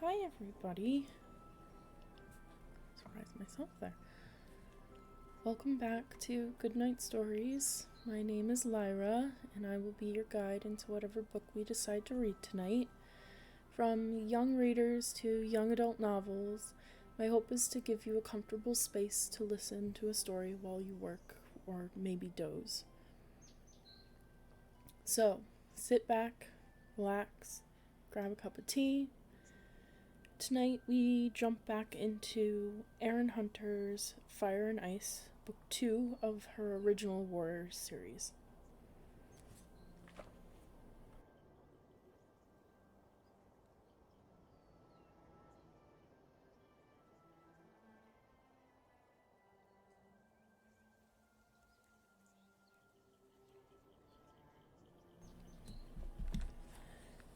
Hi everybody. Surprised myself there. Welcome back to Goodnight Stories. My name is Lyra, and I will be your guide into whatever book we decide to read tonight. From young readers to young adult novels, my hope is to give you a comfortable space to listen to a story while you work or maybe doze. So, sit back, relax, grab a cup of tea. Tonight we jump back into Erin Hunter's Fire and Ice, book 2 of her original Warriors series.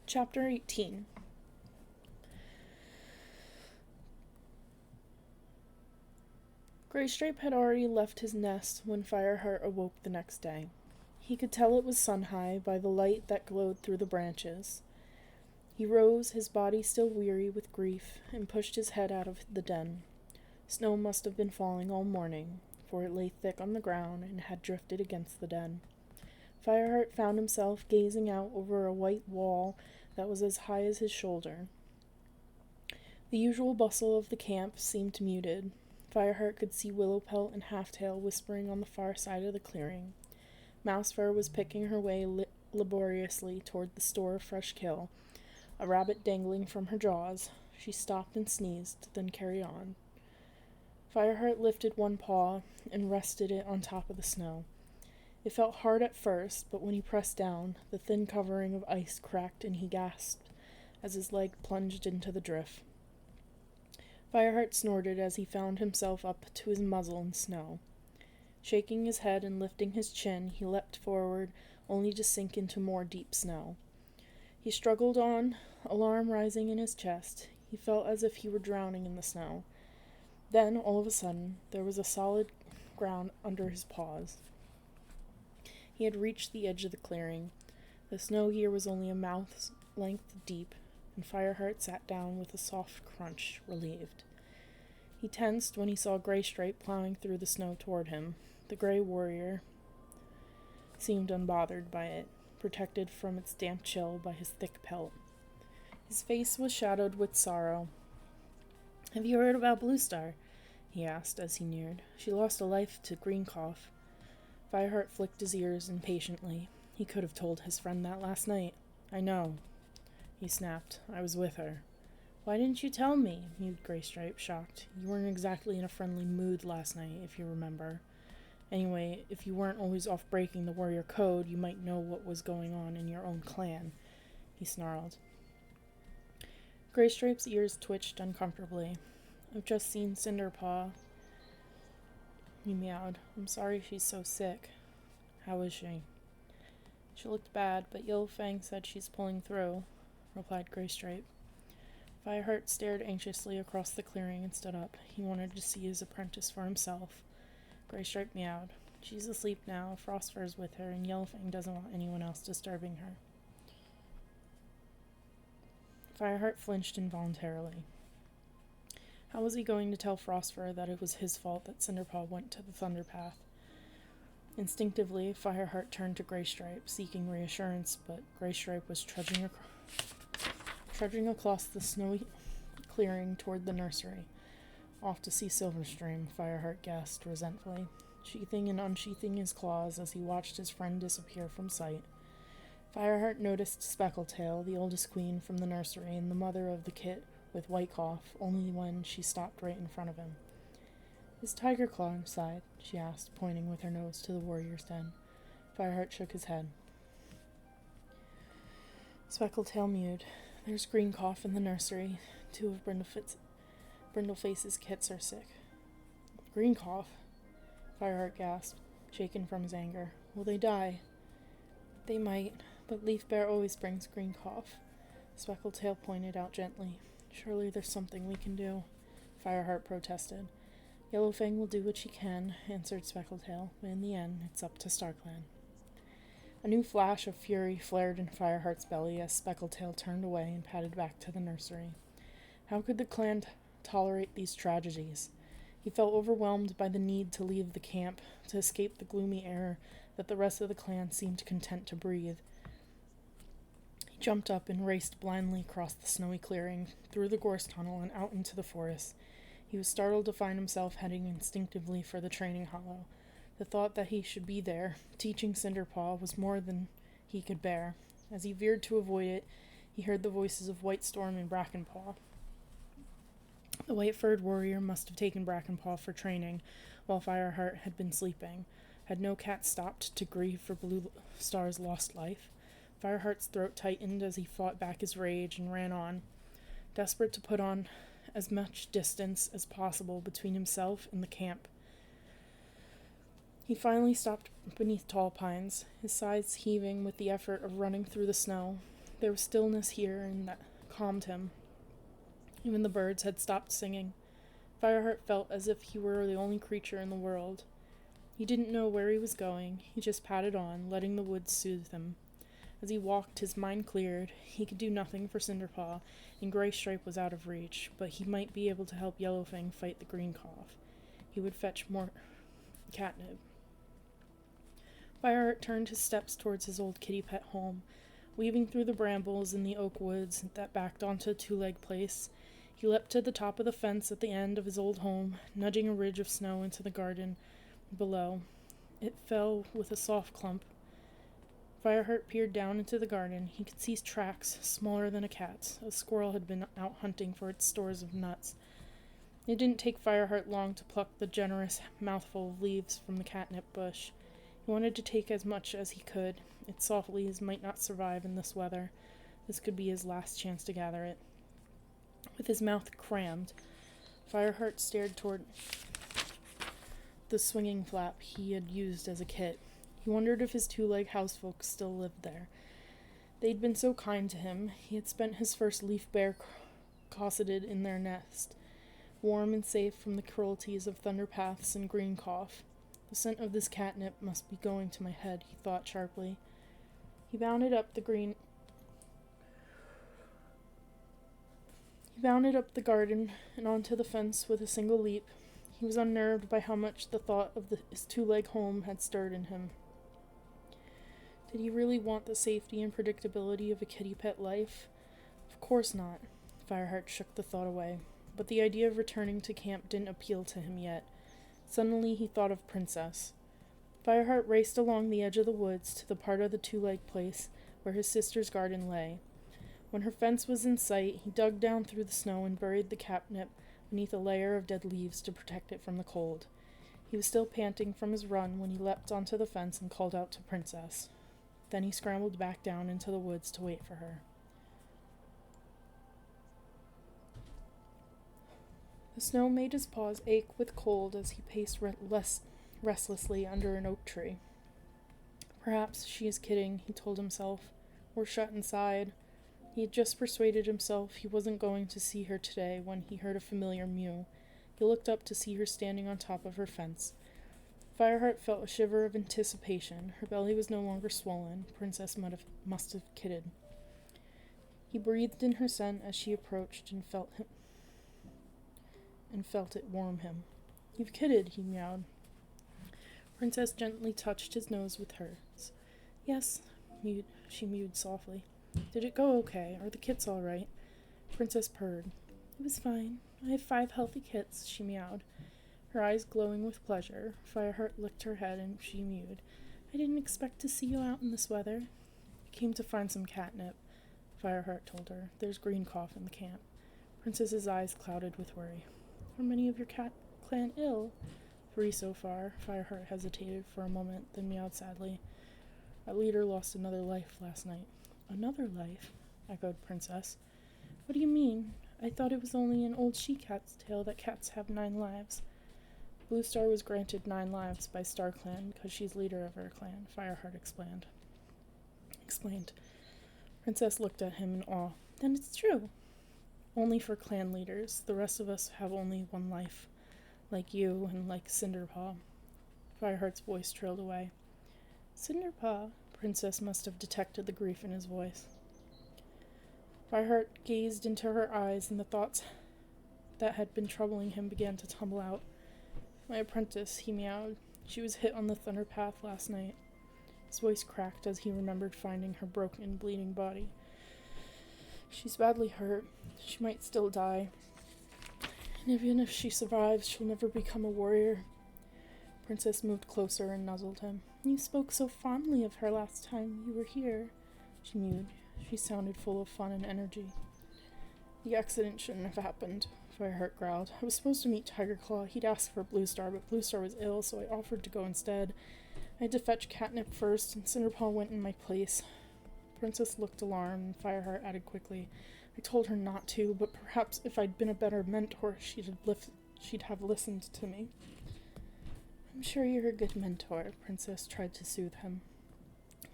Chapter 18. Greystripe had already left his nest when Fireheart awoke the next day. He could tell it was sun-high by the light that glowed through the branches. He rose, his body still weary with grief, and pushed his head out of the den. Snow must have been falling all morning, for it lay thick on the ground and had drifted against the den. Fireheart found himself gazing out over a white wall that was as high as his shoulder. The usual bustle of the camp seemed muted. Fireheart could see Willowpelt and Halftail whispering on the far side of the clearing. Mousefur was picking her way laboriously toward the store of fresh kill, a rabbit dangling from her jaws. She stopped and sneezed, then carried on. Fireheart lifted one paw and rested it on top of the snow. It felt hard at first, but when he pressed down, the thin covering of ice cracked and he gasped as his leg plunged into the drift. Fireheart snorted as he found himself up to his muzzle in snow. Shaking his head and lifting his chin, he leapt forward, only to sink into more deep snow. He struggled on, alarm rising in his chest. He felt as if he were drowning in the snow. Then, all of a sudden, there was a solid ground under his paws. He had reached the edge of the clearing. The snow here was only a mouth's length deep, and Fireheart sat down with a soft crunch, relieved. He tensed when he saw Greystripe plowing through the snow toward him. The gray warrior seemed unbothered by it, protected from its damp chill by his thick pelt. His face was shadowed with sorrow. "Have you heard about Bluestar?" he asked as he neared. "She lost a life to Greencough." Fireheart flicked his ears impatiently. He could have told his friend that last night. "I know," he snapped. "I was with her." "Why didn't you tell me?" mewed Greystripe, shocked. "You weren't exactly in a friendly mood last night, if you remember. Anyway, if you weren't always off breaking the warrior code, you might know what was going on in your own clan," he snarled. Greystripe's ears twitched uncomfortably. "I've just seen Cinderpaw," he meowed. "I'm sorry she's so sick." "How is she?" "She looked bad, but Yellowfang said she's pulling through," replied Greystripe. Fireheart stared anxiously across the clearing and stood up. He wanted to see his apprentice for himself. Greystripe meowed. "She's asleep now. Frostfur's with her, and Yellowfang doesn't want anyone else disturbing her." Fireheart flinched involuntarily. How was he going to tell Frostfur that it was his fault that Cinderpaw went to the Thunderpath? Instinctively, Fireheart turned to Greystripe, seeking reassurance, but Greystripe was trudging across the snowy clearing toward the nursery. "Off to see Silverstream," Fireheart gasped resentfully, sheathing and unsheathing his claws as he watched his friend disappear from sight. Fireheart noticed Speckletail, the oldest queen from the nursery and the mother of the kit with Whitecough, only when she stopped right in front of him. "Is Tigerclaw inside?" she asked, pointing with her nose to the warrior's den. Fireheart shook his head. Speckletail mewed. "There's Greencough in the nursery. 2 of Brindleface's kits are sick." "Greencough?" Fireheart gasped, shaken from his anger. "Will they die?" "They might, but Leafbear always brings Greencough," Speckletail pointed out gently. "Surely there's something we can do," Fireheart protested. "Yellowfang will do what she can," answered Speckletail, "but in the end, it's up to StarClan." A new flash of fury flared in Fireheart's belly as Speckletail turned away and padded back to the nursery. How could the clan tolerate these tragedies? He felt overwhelmed by the need to leave the camp, to escape the gloomy air that the rest of the clan seemed content to breathe. He jumped up and raced blindly across the snowy clearing, through the gorse tunnel, and out into the forest. He was startled to find himself heading instinctively for the training hollow. The thought that he should be there, teaching Cinderpaw, was more than he could bear. As he veered to avoid it, he heard the voices of Whitestorm and Brackenpaw. The white-furred warrior must have taken Brackenpaw for training, while Fireheart had been sleeping. Had no cat stopped to grieve for Blue Star's lost life? Fireheart's throat tightened as he fought back his rage and ran on, desperate to put on as much distance as possible between himself and the camp. He finally stopped beneath tall pines, his sides heaving with the effort of running through the snow. There was stillness here, and that calmed him. Even the birds had stopped singing. Fireheart felt as if he were the only creature in the world. He didn't know where he was going. He just padded on, letting the woods soothe him. As he walked, his mind cleared. He could do nothing for Cinderpaw, and Gray Stripe was out of reach, but he might be able to help Yellowfang fight the green cough. He would fetch more catnip. Fireheart turned his steps towards his old kitty pet home. Weaving through the brambles in the oak woods that backed onto a two-leg place, he leapt to the top of the fence at the end of his old home, nudging a ridge of snow into the garden below. It fell with a soft clump. Fireheart peered down into the garden. He could see tracks smaller than a cat's. A squirrel had been out hunting for its stores of nuts. It didn't take Fireheart long to pluck the generous mouthful of leaves from the catnip bush. He wanted to take as much as he could. Its soft leaves might not survive in this weather. This could be his last chance to gather it. With his mouth crammed, Fireheart stared toward the swinging flap he had used as a kit. He wondered if his two-leg housefolk still lived there. They'd been so kind to him. He had spent his first leaf bear cosseted in their nest, warm and safe from the cruelties of Thunderpaths and Green Cough. The scent of this catnip must be going to my head, he thought sharply. He bounded up the garden and onto the fence with a single leap. He was unnerved by how much the thought of his two-leg home had stirred in him. Did he really want the safety and predictability of a kitty pet life? Of course not. Fireheart shook the thought away, but the idea of returning to camp didn't appeal to him yet. Suddenly he thought of Princess. Fireheart raced along the edge of the woods to the part of the two-leg place where his sister's garden lay. When her fence was in sight, he dug down through the snow and buried the catnip beneath a layer of dead leaves to protect it from the cold. He was still panting from his run when he leapt onto the fence and called out to Princess. Then he scrambled back down into the woods to wait for her. The snow made his paws ache with cold as he paced restlessly under an oak tree. Perhaps she is kidding, he told himself, or shut inside. He had just persuaded himself he wasn't going to see her today when he heard a familiar mew. He looked up to see her standing on top of her fence. Fireheart felt a shiver of anticipation. Her belly was no longer swollen. Princess must have kidded. He breathed in her scent as she approached and felt it warm him. You've kidded, he meowed. Princess gently touched his nose with hers. Yes, she mewed softly. Did it go okay? Are the kits all right? Princess purred. It was fine. I have 5 healthy kits, she meowed, her eyes glowing with pleasure. Fireheart licked her head and she mewed. I didn't expect to see you out in this weather. I came to find some catnip, Fireheart told her. There's green cough in the camp. Princess's eyes clouded with worry. Are many of your cat clan ill? 3 so far. Fireheart hesitated for a moment, then meowed sadly. Our leader lost another life last night. Another life? Echoed Princess. What do you mean? I thought it was only an old she-cat's tale that cats have 9 lives. Blue Star was granted 9 lives by Star Clan because she's leader of her clan, Fireheart explained. Princess looked at him in awe. Then it's true. Only for clan leaders. The rest of us have only 1 life. Like you and like Cinderpaw. Fireheart's voice trailed away. Cinderpaw? Princess must have detected the grief in his voice. Fireheart gazed into her eyes, and the thoughts that had been troubling him began to tumble out. "My apprentice," he meowed. "She was hit on the thunder path last night." His voice cracked as he remembered finding her broken, bleeding body. "She's badly hurt. She might still die. And even if she survives, she'll never become a warrior." Princess moved closer and nuzzled him. "You spoke so fondly of her last time you were here," she mewed. She sounded full of fun and energy. "The accident shouldn't have happened," Fireheart growled. "I was supposed to meet Tiger Claw. He'd asked for Bluestar, but Bluestar was ill, so I offered to go instead. I had to fetch Catnip first, and Cinderpaw went in my place." Princess looked alarmed, and Fireheart added quickly, "I told her not to, but perhaps if I'd been a better mentor, she'd have listened to me." "I'm sure you're a good mentor," Princess tried to soothe him.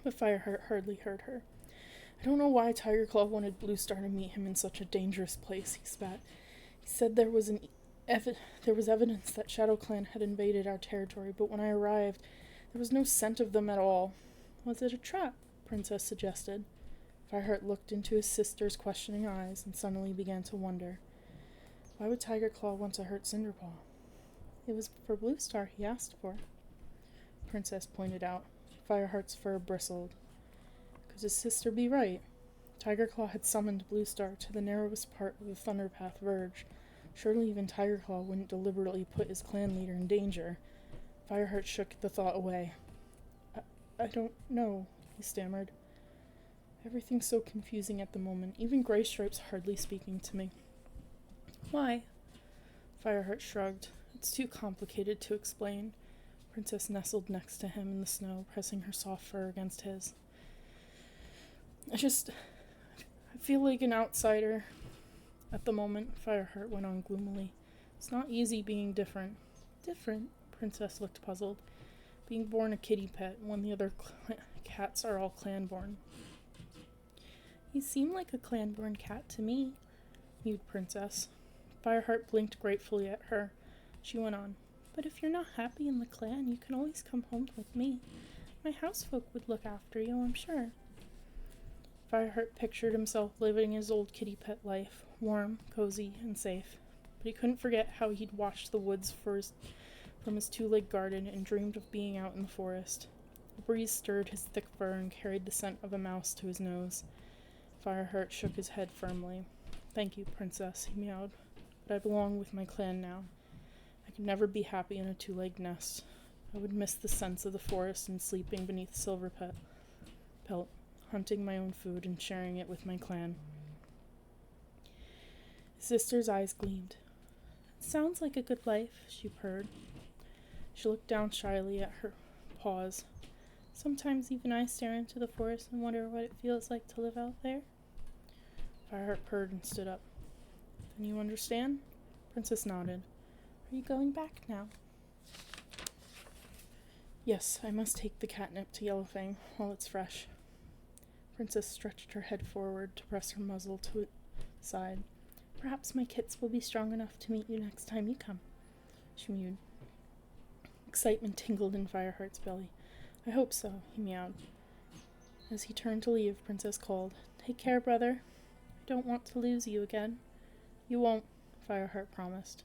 But Fireheart hardly heard her. "I don't know why Tiger Claw wanted Bluestar to meet him in such a dangerous place," he spat. "He said there was evidence that Shadow Clan had invaded our territory, but when I arrived, there was no scent of them at all." "Was it a trap?" Princess suggested. Fireheart looked into his sister's questioning eyes and suddenly began to wonder. Why would Tiger Claw want to hurt Cinderpaw? "It was for Bluestar he asked for," Princess pointed out. Fireheart's fur bristled. Could his sister be right? Tiger Claw had summoned Bluestar to the narrowest part of the Thunderpath verge. Surely even Tiger Claw wouldn't deliberately put his clan leader in danger. Fireheart shook the thought away. I don't know," he stammered. "Everything's so confusing at the moment. Even Graystripe's hardly speaking to me." "Why?" Fireheart shrugged. "It's too complicated to explain." Princess nestled next to him in the snow, pressing her soft fur against his. I feel like an outsider at the moment," Fireheart went on gloomily. "It's not easy being different." "Different?" Princess looked puzzled. "Being born a kitty pet when the other cats are all clan-born." "You seem like a clan-born cat to me," mewed Princess. Fireheart blinked gratefully at her. She went on, "But if you're not happy in the clan, you can always come home with me. My housefolk would look after you, I'm sure." Fireheart pictured himself living his old kitty pet life, warm, cozy, and safe. But he couldn't forget how he'd watched the woods from his two-leg garden and dreamed of being out in the forest. A breeze stirred his thick fur and carried the scent of a mouse to his nose. Fireheart shook his head firmly. "Thank you, Princess," he meowed. "But I belong with my clan now. I could never be happy in a two-legged nest. I would miss the scents of the forest and sleeping beneath silver pelt, hunting my own food and sharing it with my clan." His sister's eyes gleamed. "It sounds like a good life," she purred. She looked down shyly at her paws. "Sometimes even I stare into the forest and wonder what it feels like to live out there." Fireheart purred and stood up. "Then you understand?" Princess nodded. "Are you going back now?" "Yes, I must take the catnip to Yellowfang while it's fresh." Princess stretched her head forward to press her muzzle to its side. "Perhaps my kits will be strong enough to meet you next time you come," she mewed. Excitement tingled in Fireheart's belly. "I hope so," he meowed. As he turned to leave, Princess called, "Take care, brother. I don't want to lose you again." "You won't," Fireheart promised.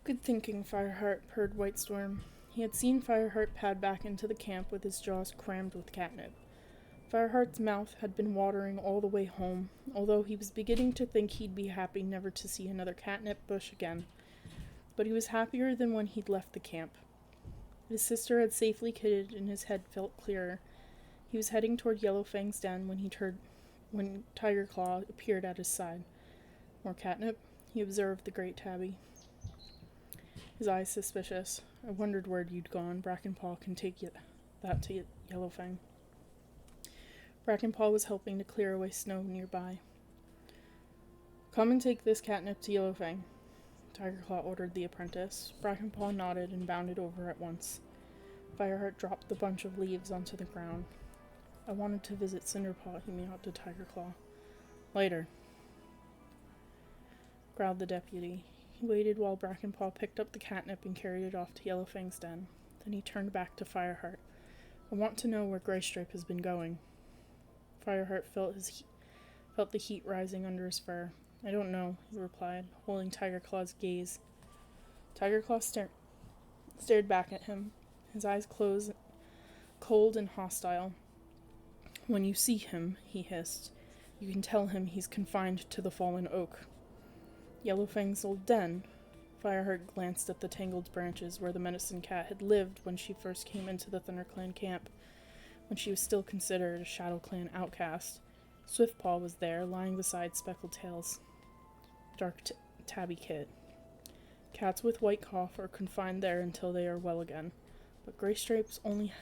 "Good thinking, Fireheart," purred Whitestorm. He had seen Fireheart pad back into the camp with his jaws crammed with catnip. Fireheart's mouth had been watering all the way home, although he was beginning to think he'd be happy never to see another catnip bush again. But he was happier than when he'd left the camp. His sister had safely kitted and his head felt clearer. He was heading toward Yellowfang's den when Tiger Claw appeared at his side. "More catnip?" he observed the great tabby. His eyes suspicious. I wondered where you'd gone. Brackenpaw can take that to Yellowfang. Brackenpaw was helping to clear away snow nearby. Come and take this catnip to Yellowfang, Tigerclaw ordered the apprentice. Brackenpaw nodded and bounded over at once. Fireheart dropped the bunch of leaves onto the ground. I wanted to visit Cinderpaw, he meowed to Tigerclaw. Later, growled the deputy. He waited while Brackenpaw picked up the catnip and carried it off to Yellowfang's den. Then he turned back to Fireheart. I want to know where Greystripe has been going. Fireheart felt the heat rising under his fur. I don't know, he replied, holding Tigerclaw's gaze. Tigerclaw stared back at him, his eyes closed, cold and hostile. When you see him, he hissed, you can tell him he's confined to the fallen oak. Yellowfang's old den. Fireheart glanced at the tangled branches where the medicine cat had lived when she first came into the ThunderClan camp, when she was still considered a ShadowClan outcast. Swiftpaw was there, lying beside Speckled Tail's dark tabby kit. Cats with white cough are confined there until they are well again. But Greystripe only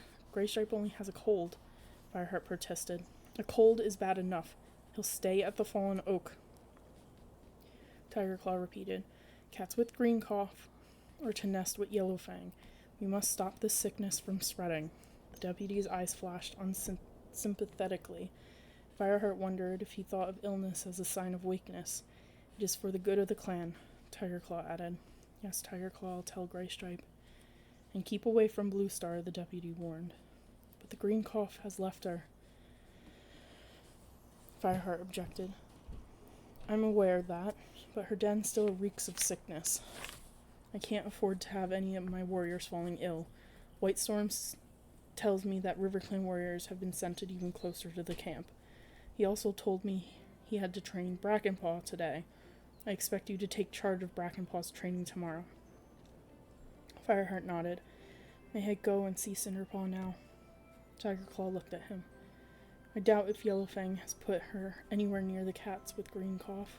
has a cold, Fireheart protested. A cold is bad enough. He'll stay at the fallen oak. Tigerclaw repeated. Cats with green cough are to nest with Yellowfang. We must stop this sickness from spreading. The deputy's eyes flashed unsympathetically. Fireheart wondered if he thought of illness as a sign of weakness. It is for the good of the clan, Tigerclaw added. Yes, Tigerclaw, I'll tell Greystripe. And keep away from Bluestar, the deputy warned. But the green cough has left her, Fireheart objected. I'm aware of that, but her den still reeks of sickness. I can't afford to have any of my warriors falling ill. Whitestorm tells me that RiverClan warriors have been sent even closer to the camp. He also told me he had to train Brackenpaw today. I expect you to take charge of Brackenpaw's training tomorrow. Fireheart nodded. May I go and see Cinderpaw now? Tigerclaw looked at him. I doubt if Yellowfang has put her anywhere near the cats with green cough.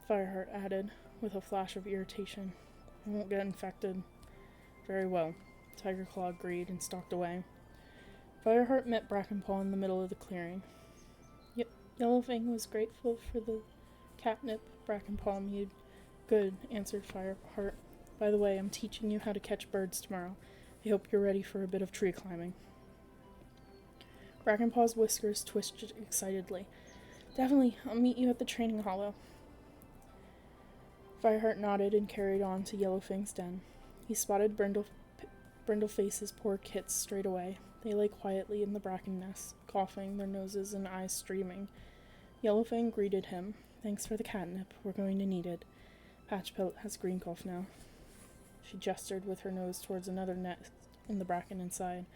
Fireheart added, with a flash of irritation. I won't get infected. Very well. Tigerclaw agreed and stalked away. Fireheart met Brackenpaw in the middle of the clearing. Yellowfang was grateful for the catnip, Brackenpaw mewed. Good, answered Fireheart. By the way, I'm teaching you how to catch birds tomorrow. I hope you're ready for a bit of tree climbing. Brackenpaw's whiskers twitched excitedly. Definitely, I'll meet you at the training hollow. Fireheart nodded and carried on to Yellowfang's den. He spotted Brindleface's poor kits straight away. They lay quietly in the bracken nest, coughing, their noses and eyes streaming. Yellowfang greeted him. Thanks for the catnip. We're going to need it. Patchpelt has green cough now. She gestured with her nose towards another nest in the bracken inside.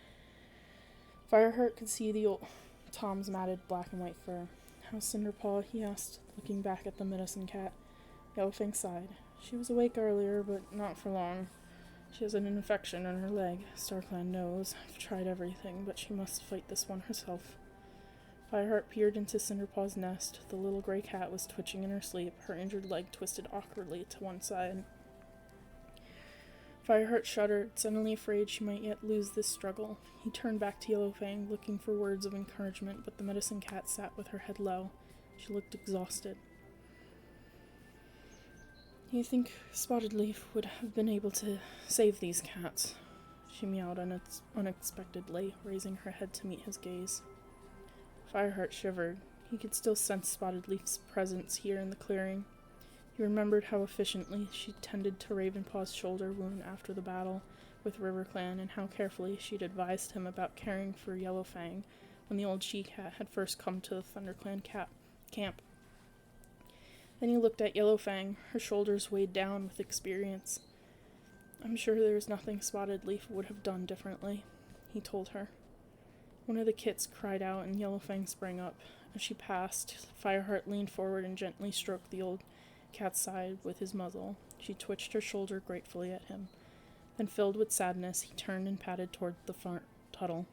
Fireheart could see the old Tom's matted black and white fur. How's Cinderpaw? He asked, looking back at the medicine cat. Yellowfang sighed. She was awake earlier, but not for long. She has an infection in her leg. StarClan knows. I've tried everything, but she must fight this one herself. Fireheart peered into Cinderpaw's nest. The little gray cat was twitching in her sleep, her injured leg twisted awkwardly to one side. Fireheart shuddered, suddenly afraid she might yet lose this struggle. He turned back to Yellowfang, looking for words of encouragement, but the medicine cat sat with her head low. She looked exhausted. Do you think Spotted Leaf would have been able to save these cats? She meowed unexpectedly, raising her head to meet his gaze. Fireheart shivered. He could still sense Spotted Leaf's presence here in the clearing. He remembered how efficiently she tended to Ravenpaw's shoulder wound after the battle with RiverClan, and how carefully she'd advised him about caring for Yellowfang when the old she-cat had first come to the ThunderClan camp. Then he looked at Yellowfang, her shoulders weighed down with experience. I'm sure there was nothing Spotted Leaf would have done differently, he told her. One of the kits cried out and Yellowfang sprang up. As she passed, Fireheart leaned forward and gently stroked the old cat's side with his muzzle. She twitched her shoulder gratefully at him. Then, filled with sadness, he turned and padded toward the fern tunnel.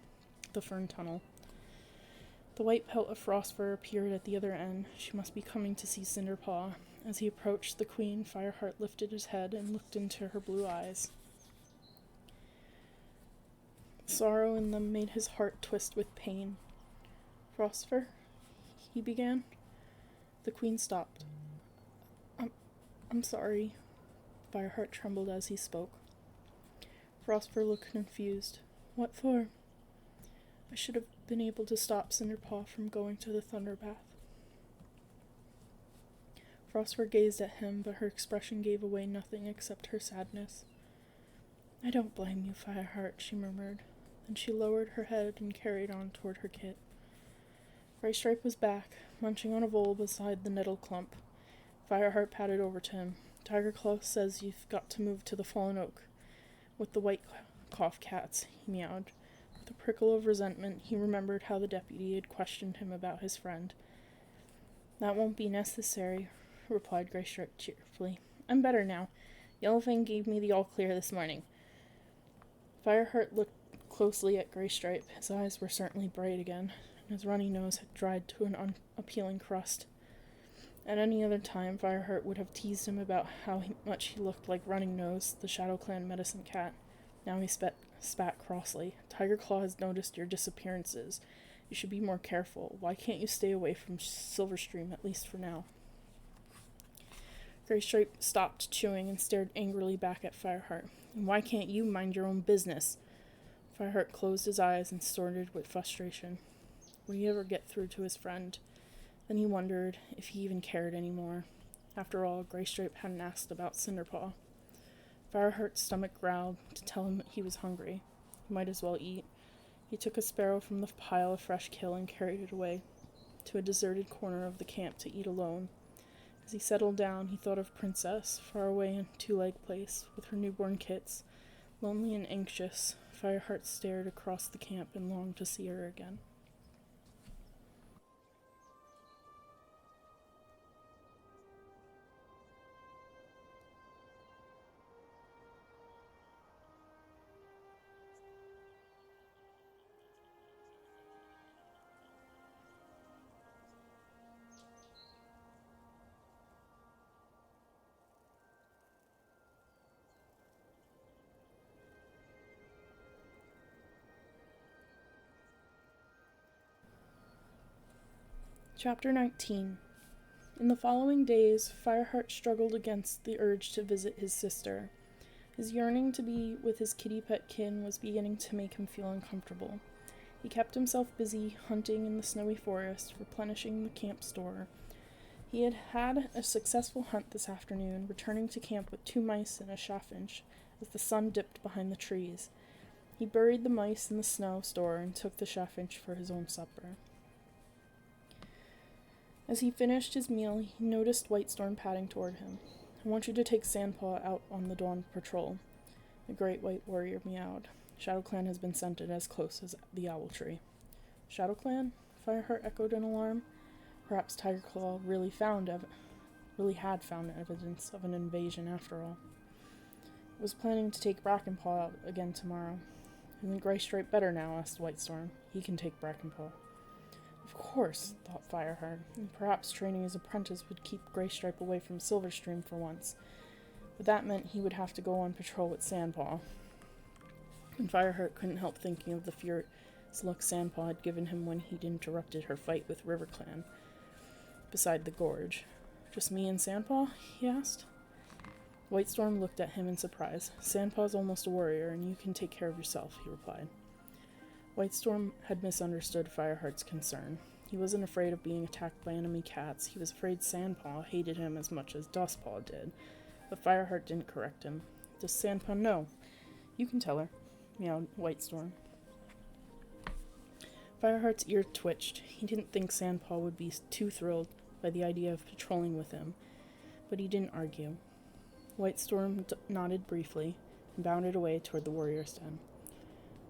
The white pelt of Frostfur appeared at the other end. She must be coming to see Cinderpaw. As he approached the queen, Fireheart lifted his head and looked into her blue eyes. Sorrow in them made his heart twist with pain. Frostfur, he began. The queen stopped. I'm sorry. Fireheart trembled as he spoke. Frostfur looked confused. What for? I should have been able to stop Cinderpaw from going to the Thunderbath. Frostfur gazed at him, but her expression gave away nothing except her sadness. I don't blame you, Fireheart, she murmured. Then she lowered her head and carried on toward her kit. Greystripe was back, munching on a bowl beside the nettle clump. Fireheart padded over to him. Tigerclaw says you've got to move to the fallen oak with the white cough cats, he meowed. With a prickle of resentment, he remembered how the deputy had questioned him about his friend. That won't be necessary, replied Greystripe cheerfully. I'm better now. Yellowfang gave me the all-clear this morning. Fireheart looked closely at Greystripe. His eyes were certainly bright again, and his runny nose had dried to an unappealing crust. At any other time, Fireheart would have teased him about how much he looked like Running Nose, the ShadowClan medicine cat. Now he spat crossly. Tigerclaw has noticed your disappearances. You should be more careful. Why can't you stay away from Silverstream, at least for now? Greystripe stopped chewing and stared angrily back at Fireheart. And why can't you mind your own business? Fireheart closed his eyes and snorted with frustration. Would he ever get through to his friend? Then he wondered if he even cared anymore. After all, Greystripe hadn't asked about Cinderpaw. Fireheart's stomach growled to tell him he was hungry. He might as well eat. He took a sparrow from the pile of fresh kill and carried it away to a deserted corner of the camp to eat alone. As he settled down, he thought of Princess, far away in Two-Leg Place, with her newborn kits. Lonely and anxious, Fireheart stared across the camp and longed to see her again. Chapter 19. In the following days, Fireheart struggled against the urge to visit his sister. His yearning to be with his kitty pet kin was beginning to make him feel uncomfortable. He kept himself busy hunting in the snowy forest, replenishing the camp store. He had had a successful hunt this afternoon, returning to camp with 2 mice and a chaffinch as the sun dipped behind the trees. He buried the mice in the snow store and took the chaffinch for his own supper. As he finished his meal, he noticed Whitestorm padding toward him. I want you to take Sandpaw out on the dawn patrol, the great white warrior meowed. ShadowClan has been scented as close as the owl tree. ShadowClan? Fireheart echoed in alarm. Perhaps Tigerclaw really had found evidence of an invasion after all. I was planning to take Brackenpaw out again tomorrow. Isn't Greystripe better now? Asked Whitestorm. He can take Brackenpaw. Of course, thought Fireheart, and perhaps training his apprentice would keep Greystripe away from Silverstream for once. But that meant he would have to go on patrol with Sandpaw. And Fireheart couldn't help thinking of the furious look Sandpaw had given him when he'd interrupted her fight with RiverClan beside the gorge. Just me and Sandpaw? He asked. Whitestorm looked at him in surprise. Sandpaw's almost a warrior, and you can take care of yourself, he replied. Whitestorm had misunderstood Fireheart's concern. He wasn't afraid of being attacked by enemy cats. He was afraid Sandpaw hated him as much as Dustpaw did. But Fireheart didn't correct him. Does Sandpaw know? You can tell her, meowed Whitestorm. Fireheart's ear twitched. He didn't think Sandpaw would be too thrilled by the idea of patrolling with him, but he didn't argue. Whitestorm nodded briefly and bounded away toward the warrior's den.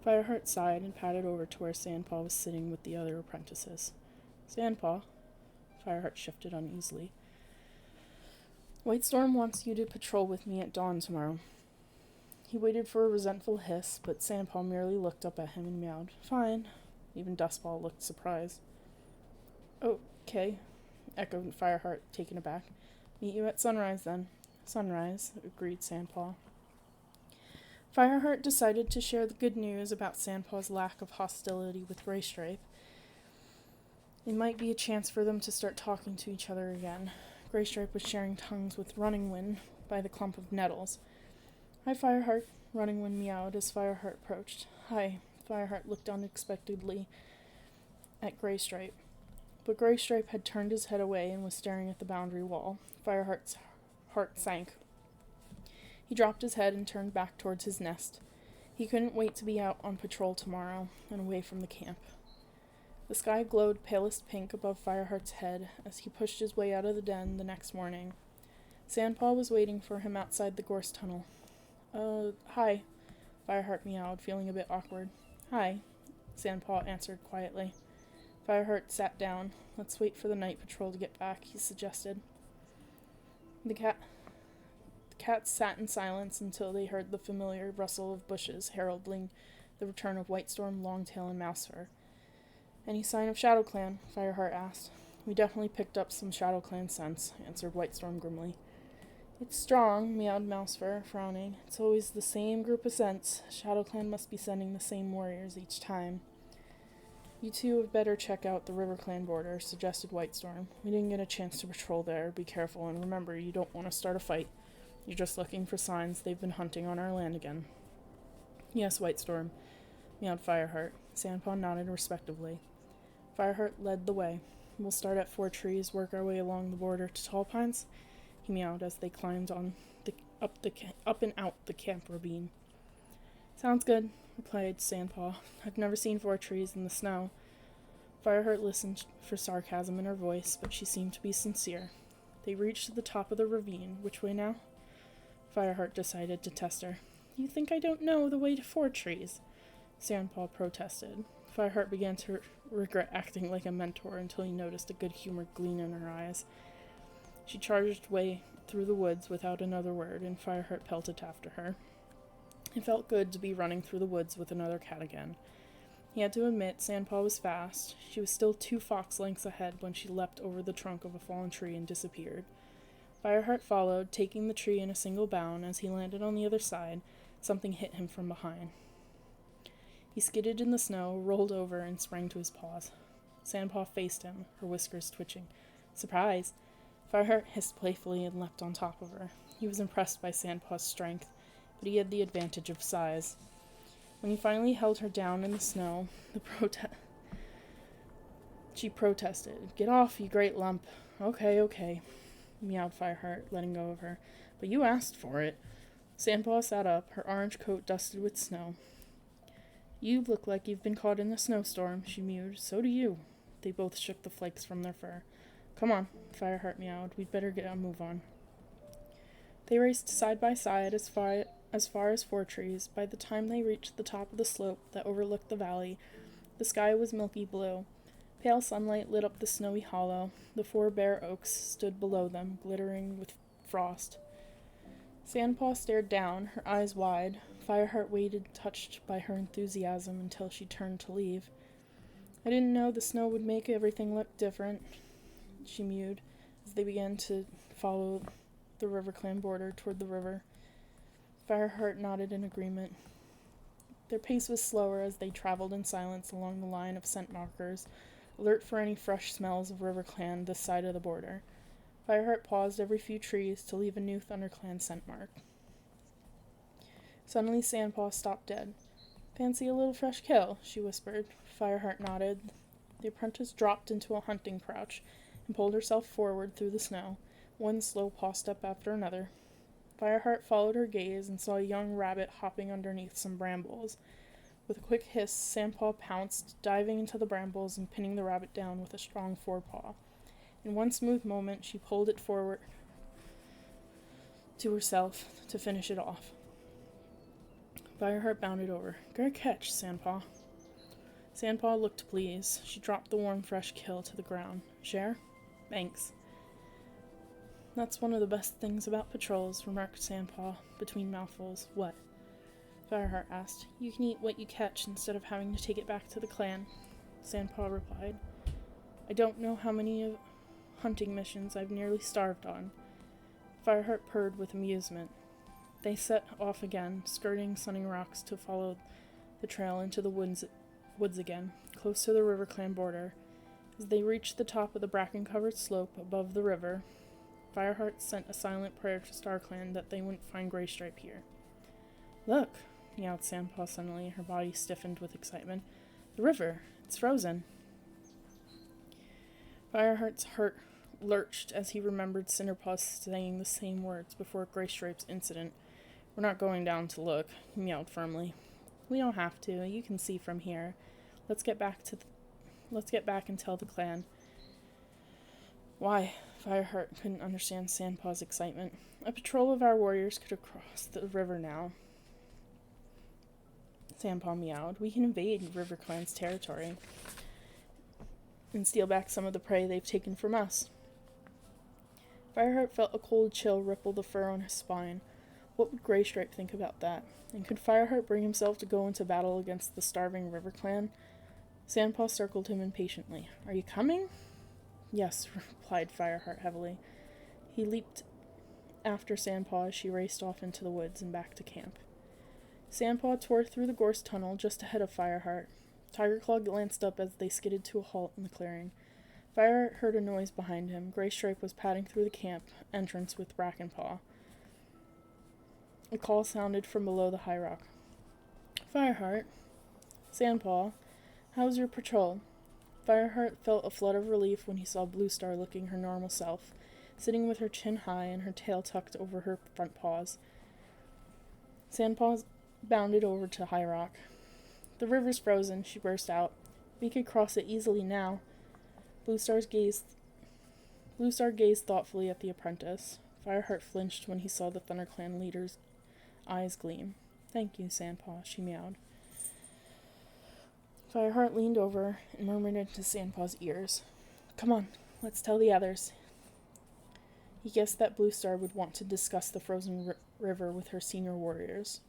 Fireheart sighed and padded over to where Sandpaw was sitting with the other apprentices. Sandpaw? Fireheart shifted uneasily. Whitestorm wants you to patrol with me at dawn tomorrow. He waited for a resentful hiss, but Sandpaw merely looked up at him and meowed. Fine. Even Dustpaw looked surprised. Okay, echoed Fireheart, taken aback. Meet you at sunrise, then. Sunrise, agreed Sandpaw. Fireheart decided to share the good news about Sandpaw's lack of hostility with Graystripe. It might be a chance for them to start talking to each other again. Graystripe was sharing tongues with Running Wind by the clump of nettles. "Hi, Fireheart," Running Wind meowed as Fireheart approached. "Hi." Fireheart looked unexpectedly at Graystripe, but Graystripe had turned his head away and was staring at the boundary wall. Fireheart's heart sank. He dropped his head and turned back towards his nest. He couldn't wait to be out on patrol tomorrow and away from the camp. The sky glowed palest pink above Fireheart's head as he pushed his way out of the den the next morning. Sandpaw was waiting for him outside the gorse tunnel. Hi," Fireheart meowed, feeling a bit awkward. "Hi," Sandpaw answered quietly. Fireheart sat down. "Let's wait for the night patrol to get back," he suggested. The cats sat in silence until they heard the familiar rustle of bushes heralding the return of Whitestorm, Longtail, and Mousefur. "Any sign of ShadowClan?" Fireheart asked. "We definitely picked up some ShadowClan scents," answered Whitestorm grimly. "It's strong," meowed Mousefur, frowning. "It's always the same group of scents. ShadowClan must be sending the same warriors each time." "You two have better check out the RiverClan border," suggested Whitestorm. "We didn't get a chance to patrol there. Be careful, and remember, you don't want to start a fight. You're just looking for signs they've been hunting on our land again." "Yes, Whitestorm," meowed Fireheart. Sandpaw nodded respectively. Fireheart led the way. "We'll start at 4 Trees, work our way along the border to Tall Pines," he meowed as they climbed on up and out the camp ravine. "Sounds good," replied Sandpaw. "I've never seen 4 Trees in the snow." Fireheart listened for sarcasm in her voice, but she seemed to be sincere. They reached the top of the ravine. "Which way now?" Fireheart decided to test her. "You think I don't know the way to 4 Trees?" Sandpaw protested. Fireheart began to regret acting like a mentor until he noticed a good-humored gleam in her eyes. She charged way through the woods without another word, and Fireheart pelted after her. It felt good to be running through the woods with another cat again. He had to admit Sandpaw was fast. She was still 2 fox lengths ahead when she leapt over the trunk of a fallen tree and disappeared. Fireheart followed, taking the tree in a single bound. As he landed on the other side, something hit him from behind. He skidded in the snow, rolled over, and sprang to his paws. Sandpaw faced him, her whiskers twitching. "Surprise!" Fireheart hissed playfully and leapt on top of her. He was impressed by Sandpaw's strength, but he had the advantage of size. When he finally held her down in the snow, she protested. "Get off, you great lump." Okay, meowed Fireheart, letting go of her. "But you asked for it." Sandpaw sat up, her orange coat dusted with snow. "You look like you've been caught in a snowstorm," she mewed. "So do you." They both shook the flakes from their fur. "Come on," Fireheart meowed. "We'd better get a move on." They raced side by side as far as 4 Trees. By the time they reached the top of the slope that overlooked the valley, the sky was milky blue. Pale sunlight lit up the snowy hollow. The 4 bare oaks stood below them, glittering with frost. Sandpaw stared down, her eyes wide. Fireheart waited, touched by her enthusiasm, until she turned to leave. "I didn't know the snow would make everything look different," she mewed, as they began to follow the RiverClan border toward the river. Fireheart nodded in agreement. Their pace was slower as they traveled in silence along the line of scent markers, alert for any fresh smells of RiverClan this side of the border. Fireheart paused every few trees to leave a new ThunderClan scent mark. Suddenly Sandpaw stopped dead. "Fancy a little fresh kill," she whispered. Fireheart nodded. The apprentice dropped into a hunting crouch and pulled herself forward through the snow, one slow paw step after another. Fireheart followed her gaze and saw a young rabbit hopping underneath some brambles. With a quick hiss, Sandpaw pounced, diving into the brambles and pinning the rabbit down with a strong forepaw. In one smooth moment, she pulled it forward to herself to finish it off. Fireheart bounded over. "Great catch, Sandpaw." Sandpaw looked pleased. She dropped the warm, fresh kill to the ground. "Share?" "Thanks." "That's one of the best things about patrols," remarked Sandpaw between mouthfuls. "What?" Fireheart asked. "You can eat what you catch instead of having to take it back to the clan," Sandpaw replied. "I don't know how many hunting missions I've nearly starved on." Fireheart purred with amusement. They set off again, skirting sunning rocks to follow the trail into the woods again, close to the River Clan border. As they reached the top of the bracken-covered slope above the river, Fireheart sent a silent prayer to StarClan that they wouldn't find Graystripe here. "Look," meowed Sandpaw suddenly, her body stiffened with excitement. "The river. It's frozen." Fireheart's heart lurched as he remembered Cinderpaw saying the same words before Graystripe's incident. "We're not going down to look," he meowed firmly. "We don't have to. You can see from here. Let's get back and tell the clan." "Why?" Fireheart couldn't understand Sandpaw's excitement. "A patrol of our warriors could have crossed the river now," Sandpaw meowed. "We can invade River Clan's territory and steal back some of the prey they've taken from us." Fireheart felt a cold chill ripple the fur on his spine. What would Graystripe think about that? And could Fireheart bring himself to go into battle against the starving River Clan? Sandpaw circled him impatiently. "Are you coming?" "Yes," replied Fireheart heavily. He leaped after Sandpaw as she raced off into the woods and back to camp. Sandpaw tore through the gorse tunnel just ahead of Fireheart. Tigerclaw glanced up as they skidded to a halt in the clearing. Fireheart heard a noise behind him. Graystripe was padding through the camp entrance with Brackenpaw. A call sounded from below the high rock. "Fireheart." "Sandpaw. How's your patrol?" Fireheart felt a flood of relief when he saw Bluestar looking her normal self, sitting with her chin high and her tail tucked over her front paws. Sandpaw bounded over to High Rock. "The river's frozen," she burst out. "We could cross it easily now." Bluestar gazed thoughtfully at the apprentice. Fireheart flinched when he saw the ThunderClan leader's eyes gleam. "Thank you, Sandpaw," she meowed. Fireheart leaned over and murmured into Sandpaw's ears. "Come on, let's tell the others." He guessed that Bluestar would want to discuss the frozen river with her senior warriors.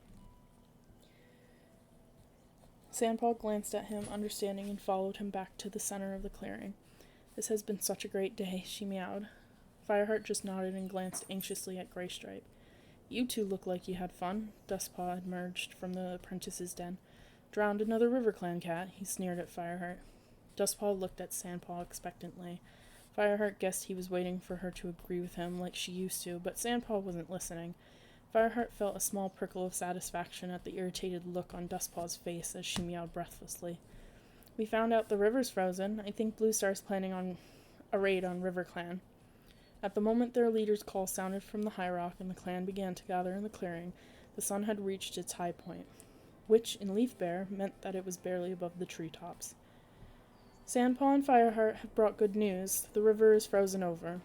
Sandpaw glanced at him, understanding, and followed him back to the center of the clearing. "This has been such a great day," she meowed. Fireheart just nodded and glanced anxiously at Graystripe. "You two look like you had fun." Dustpaw emerged from the apprentice's den. "Drowned another River Clan cat," he sneered at Fireheart. Dustpaw looked at Sandpaw expectantly. Fireheart guessed he was waiting for her to agree with him like she used to, but Sandpaw wasn't listening. Fireheart felt a small prickle of satisfaction at the irritated look on Dustpaw's face as she meowed breathlessly. "We found out the river's frozen. I think Bluestar's planning on a raid on River Clan." At the moment their leader's call sounded from the high rock and the clan began to gather in the clearing, the sun had reached its high point, which, in Leaf Bear, meant that it was barely above the treetops. "Sandpaw and Fireheart have brought good news. The river is frozen over,"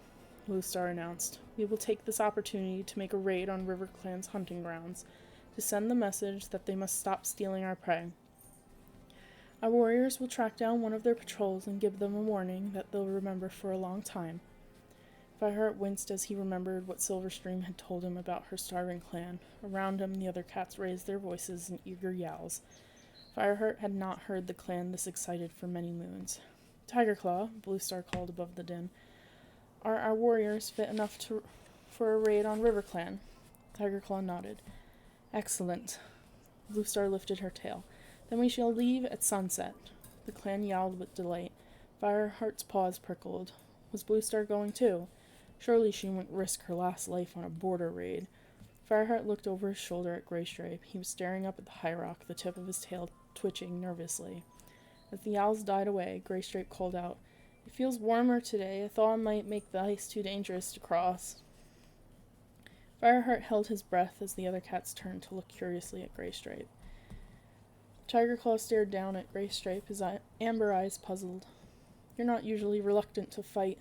Bluestar announced. "We will take this opportunity to make a raid on River Clan's hunting grounds, to send the message that they must stop stealing our prey. Our warriors will track down one of their patrols and give them a warning that they'll remember for a long time." Fireheart winced as he remembered what Silverstream had told him about her starving clan. Around him, the other cats raised their voices in eager yowls. Fireheart had not heard the clan this excited for many moons. "Tigerclaw," Bluestar called above the din, "are our warriors fit enough for a raid on River Clan?" Tigerclaw nodded. "Excellent." Bluestar lifted her tail. "Then we shall leave at sunset." The clan yowled with delight. Fireheart's paws prickled. Was Bluestar going too? Surely she wouldn't risk her last life on a border raid. Fireheart looked over his shoulder at Graystripe. He was staring up at the high rock, the tip of his tail twitching nervously. As the yowls died away, Graystripe called out, "It feels warmer today. I thought I might make the ice too dangerous to cross." Fireheart held his breath as the other cats turned to look curiously at Graystripe. Tigerclaw stared down at Graystripe, his amber eyes puzzled. "You're not usually reluctant to fight,"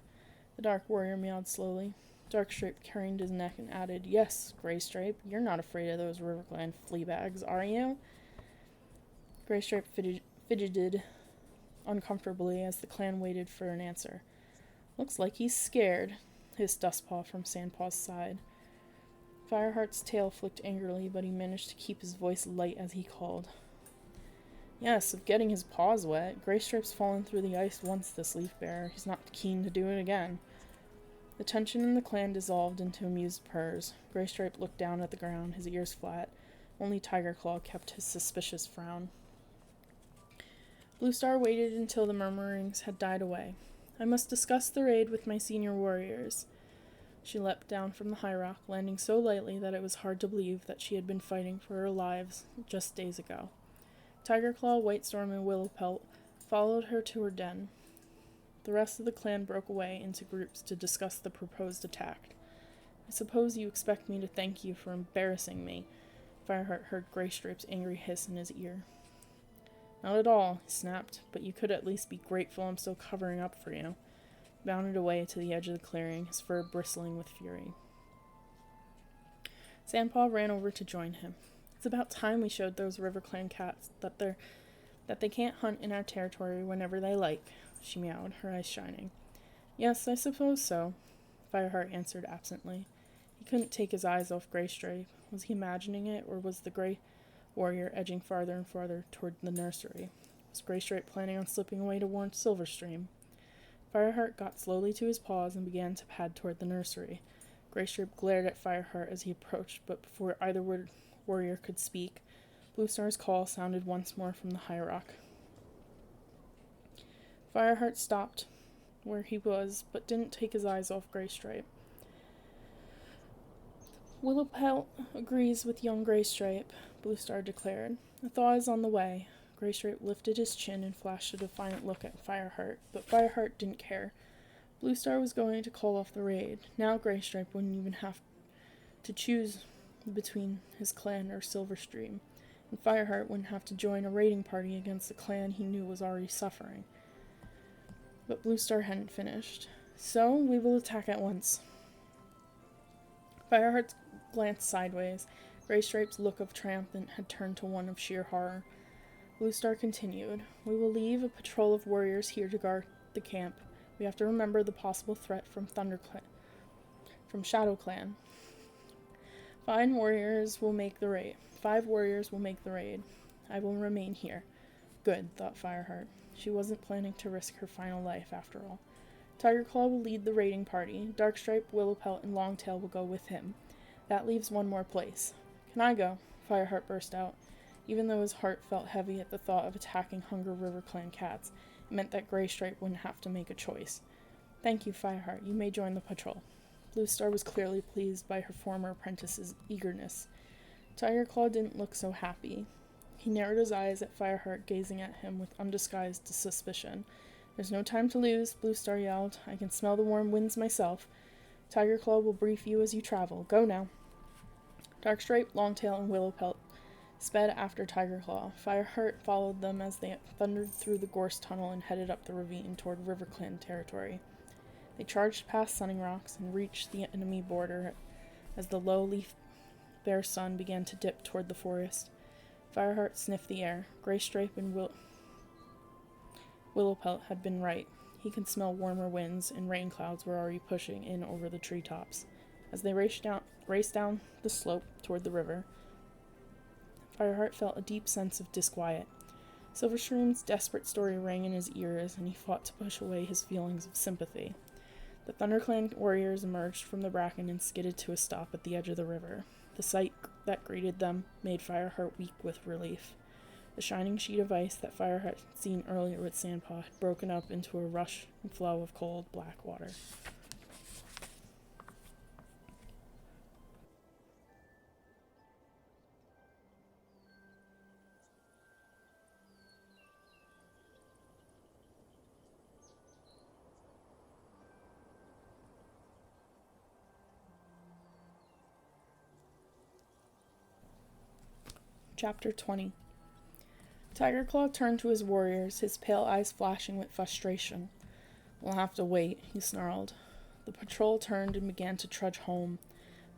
the dark warrior meowed slowly. Darkstripe craned his neck and added, "Yes, Graystripe, you're not afraid of those River Clan fleabags, are you?" Graystripe fidgeted uncomfortably as the clan waited for an answer. "Looks like he's scared," hissed Dustpaw from Sandpaw's side. Fireheart's tail flicked angrily, but he managed to keep his voice light as he called. "Yes, of getting his paws wet. Graystripe's fallen through the ice once this Leaf Bear. He's not keen to do it again." The tension in the clan dissolved into amused purrs. Graystripe looked down at the ground, his ears flat. Only Tigerclaw kept his suspicious frown. Bluestar waited until the murmurings had died away. I must discuss the raid with my senior warriors. She leapt down from the high rock, landing so lightly that it was hard to believe that she had been fighting for her lives just days ago. Tigerclaw, Whitestorm, and Willowpelt followed her to her den. The rest of the clan broke away into groups to discuss the proposed attack. I suppose you expect me to thank you for embarrassing me. Fireheart heard Graystripe's angry hiss in his ear. Not at all, he snapped, but you could at least be grateful I'm still covering up for you. He bounded away to the edge of the clearing, his fur bristling with fury. Sandpaw ran over to join him. It's about time we showed those River Clan cats that they can't hunt in our territory whenever they like, she meowed, her eyes shining. Yes, I suppose so, Fireheart answered absently. He couldn't take his eyes off Graystripe. Was he imagining it, or was the gray warrior edging farther and farther toward the nursery? Was Graystripe planning on slipping away to warn Silverstream? Fireheart got slowly to his paws and began to pad toward the nursery. Graystripe glared at Fireheart as he approached, but before either warrior could speak, Bluestar's call sounded once more from the high rock. Fireheart stopped where he was, but didn't take his eyes off Graystripe. Willowpelt agrees with young Graystripe, Bluestar declared. A thaw is on the way. Graystripe lifted his chin and flashed a defiant look at Fireheart, but Fireheart didn't care. Bluestar was going to call off the raid. Now Graystripe wouldn't even have to choose between his clan or Silverstream, and Fireheart wouldn't have to join a raiding party against a clan he knew was already suffering. But Bluestar hadn't finished. So, we will attack at once. Fireheart glanced sideways. Graystripe's look of triumph had turned to one of sheer horror. Bluestar continued, We will leave a patrol of warriors here to guard the camp. We have to remember the possible threat from Shadow Clan. 5 warriors will make the raid. I will remain here. Good, thought Fireheart. She wasn't planning to risk her final life, after all. Tigerclaw will lead the raiding party. Darkstripe, Willowpelt, and Longtail will go with him. That leaves one more place. Can I go? Fireheart burst out. Even though his heart felt heavy at the thought of attacking Hunger River Clan cats, it meant that Graystripe wouldn't have to make a choice. Thank you, Fireheart. You may join the patrol. Bluestar was clearly pleased by her former apprentice's eagerness. Tigerclaw didn't look so happy. He narrowed his eyes at Fireheart, gazing at him with undisguised suspicion. There's no time to lose, Bluestar yelled. I can smell the warm winds myself. Tigerclaw will brief you as you travel. Go now. Darkstripe, Longtail, and Willowpelt sped after Tigerclaw. Fireheart followed them as they thundered through the gorse tunnel and headed up the ravine toward River Clan territory. They charged past Sunning Rocks and reached the enemy border as the low leaf-bare sun began to dip toward the forest. Fireheart sniffed the air. Graystripe and Willowpelt had been right. He could smell warmer winds, and rain clouds were already pushing in over the treetops. As they raced down the slope toward the river, Fireheart felt a deep sense of disquiet. Silverstream's desperate story rang in his ears, and he fought to push away his feelings of sympathy. The ThunderClan warriors emerged from the bracken and skidded to a stop at the edge of the river. The sight that greeted them made Fireheart weak with relief. The shining sheet of ice that Fireheart had seen earlier with Sandpaw had broken up into a rush and flow of cold, black water. Chapter 20. Tigerclaw turned to his warriors, his pale eyes flashing with frustration. We'll have to wait, he snarled. The patrol turned and began to trudge home.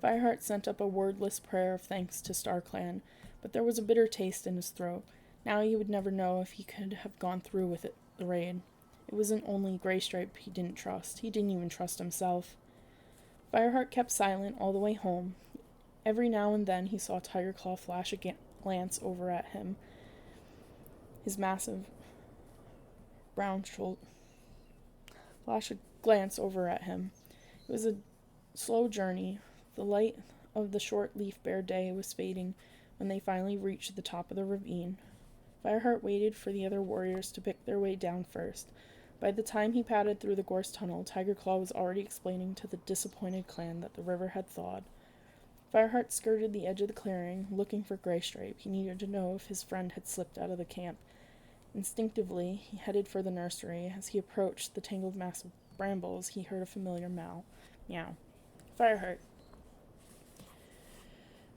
Fireheart sent up a wordless prayer of thanks to StarClan, but there was a bitter taste in his throat. Now he would never know if he could have gone through with the raid. It wasn't only Graystripe he didn't trust. He didn't even trust himself. Fireheart kept silent all the way home. Every now and then he saw Tigerclaw flash a glance over at him. His massive brown shoulder flash a glance over at him. It was a slow journey. The light of the short leaf-bare day was fading when they finally reached the top of the ravine. Fireheart waited for the other warriors to pick their way down first. By the time he padded through the gorse tunnel, Tiger Claw was already explaining to the disappointed clan that the river had thawed. Fireheart skirted the edge of the clearing, looking for Greystripe. He needed to know if his friend had slipped out of the camp. Instinctively, he headed for the nursery. As he approached the tangled mass of brambles, he heard a familiar meow. Fireheart.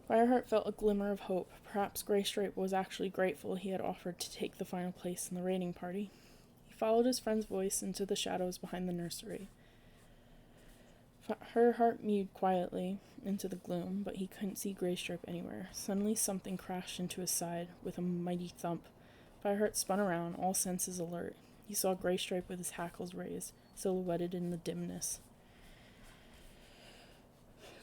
Fireheart felt a glimmer of hope. Perhaps Greystripe was actually grateful he had offered to take the final place in the raiding party. He followed his friend's voice into the shadows behind the nursery. Her heart mewed quietly into the gloom, but he couldn't see Greystripe anywhere. Suddenly something crashed into his side with a mighty thump. Fireheart spun around, all senses alert. He saw Greystripe with his hackles raised, silhouetted in the dimness.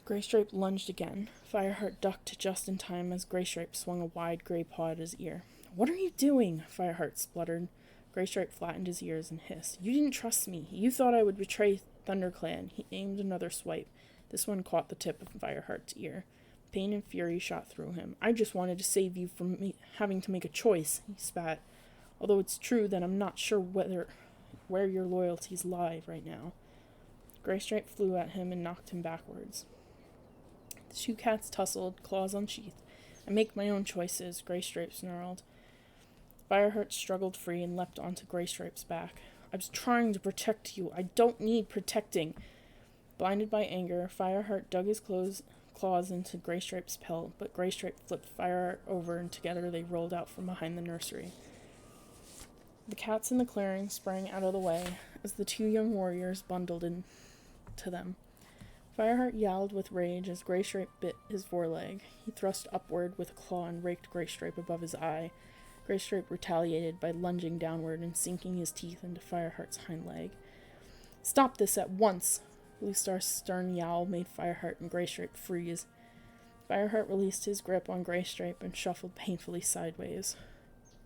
Greystripe lunged again. Fireheart ducked just in time as Greystripe swung a wide gray paw at his ear. "What are you doing?" Fireheart spluttered. Greystripe flattened his ears and hissed. "You didn't trust me. You thought I would betray ThunderClan." He aimed another swipe. This one caught the tip of Fireheart's ear. Pain and fury shot through him. "I just wanted to save you from having to make a choice," he spat. "Although it's true that I'm not sure where your loyalties lie right now." Greystripe flew at him and knocked him backwards. The two cats tussled, claws unsheathed. "I make my own choices," Greystripe snarled. Fireheart struggled free and leapt onto Greystripe's back. "I was trying to protect you. I don't need protecting." Blinded by anger, Fireheart dug his claws into Greystripe's pelt, but Greystripe flipped Fireheart over and together they rolled out from behind the nursery. The cats in the clearing sprang out of the way as the two young warriors bundled into them. Fireheart yowled with rage as Greystripe bit his foreleg. He thrust upward with a claw and raked Greystripe above his eye. Greystripe retaliated by lunging downward and sinking his teeth into Fireheart's hind leg. "Stop this at once!" Bluestar's stern yowl made Fireheart and Greystripe freeze. Fireheart released his grip on Greystripe and shuffled painfully sideways.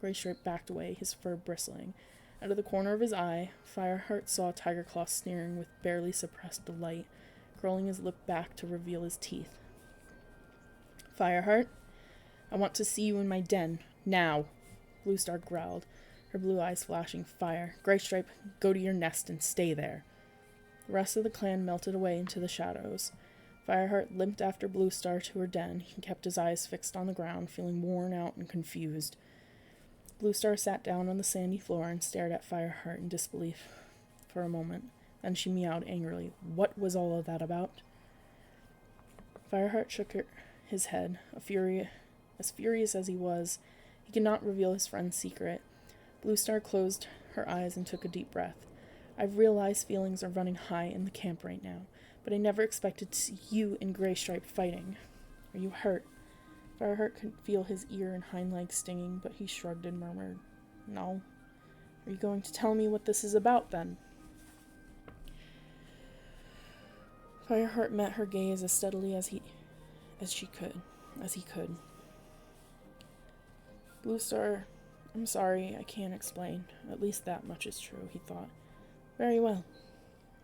Greystripe backed away, his fur bristling. Out of the corner of his eye, Fireheart saw Tiger Claw sneering with barely suppressed delight, curling his lip back to reveal his teeth. "Fireheart, I want to see you in my den. Now!" Bluestar growled, her blue eyes flashing fire. "Greystripe, go to your nest and stay there." The rest of the clan melted away into the shadows. Fireheart limped after Bluestar to her den. He kept his eyes fixed on the ground, feeling worn out and confused. Bluestar sat down on the sandy floor and stared at Fireheart in disbelief for a moment. Then she meowed angrily. "What was all of that about?" Fireheart shook his head. As furious as he was, he could not reveal his friend's secret. Bluestar closed her eyes and took a deep breath. "I've realized feelings are running high in the camp right now, but I never expected to see you and Greystripe fighting. Are you hurt?" Fireheart could feel his ear and hind leg stinging, but he shrugged and murmured, "No." "Are you going to tell me what this is about, then?" Fireheart met her gaze as steadily as he could. "Bluestar, I'm sorry, I can't explain. At least that much is true," he thought. "Very well,"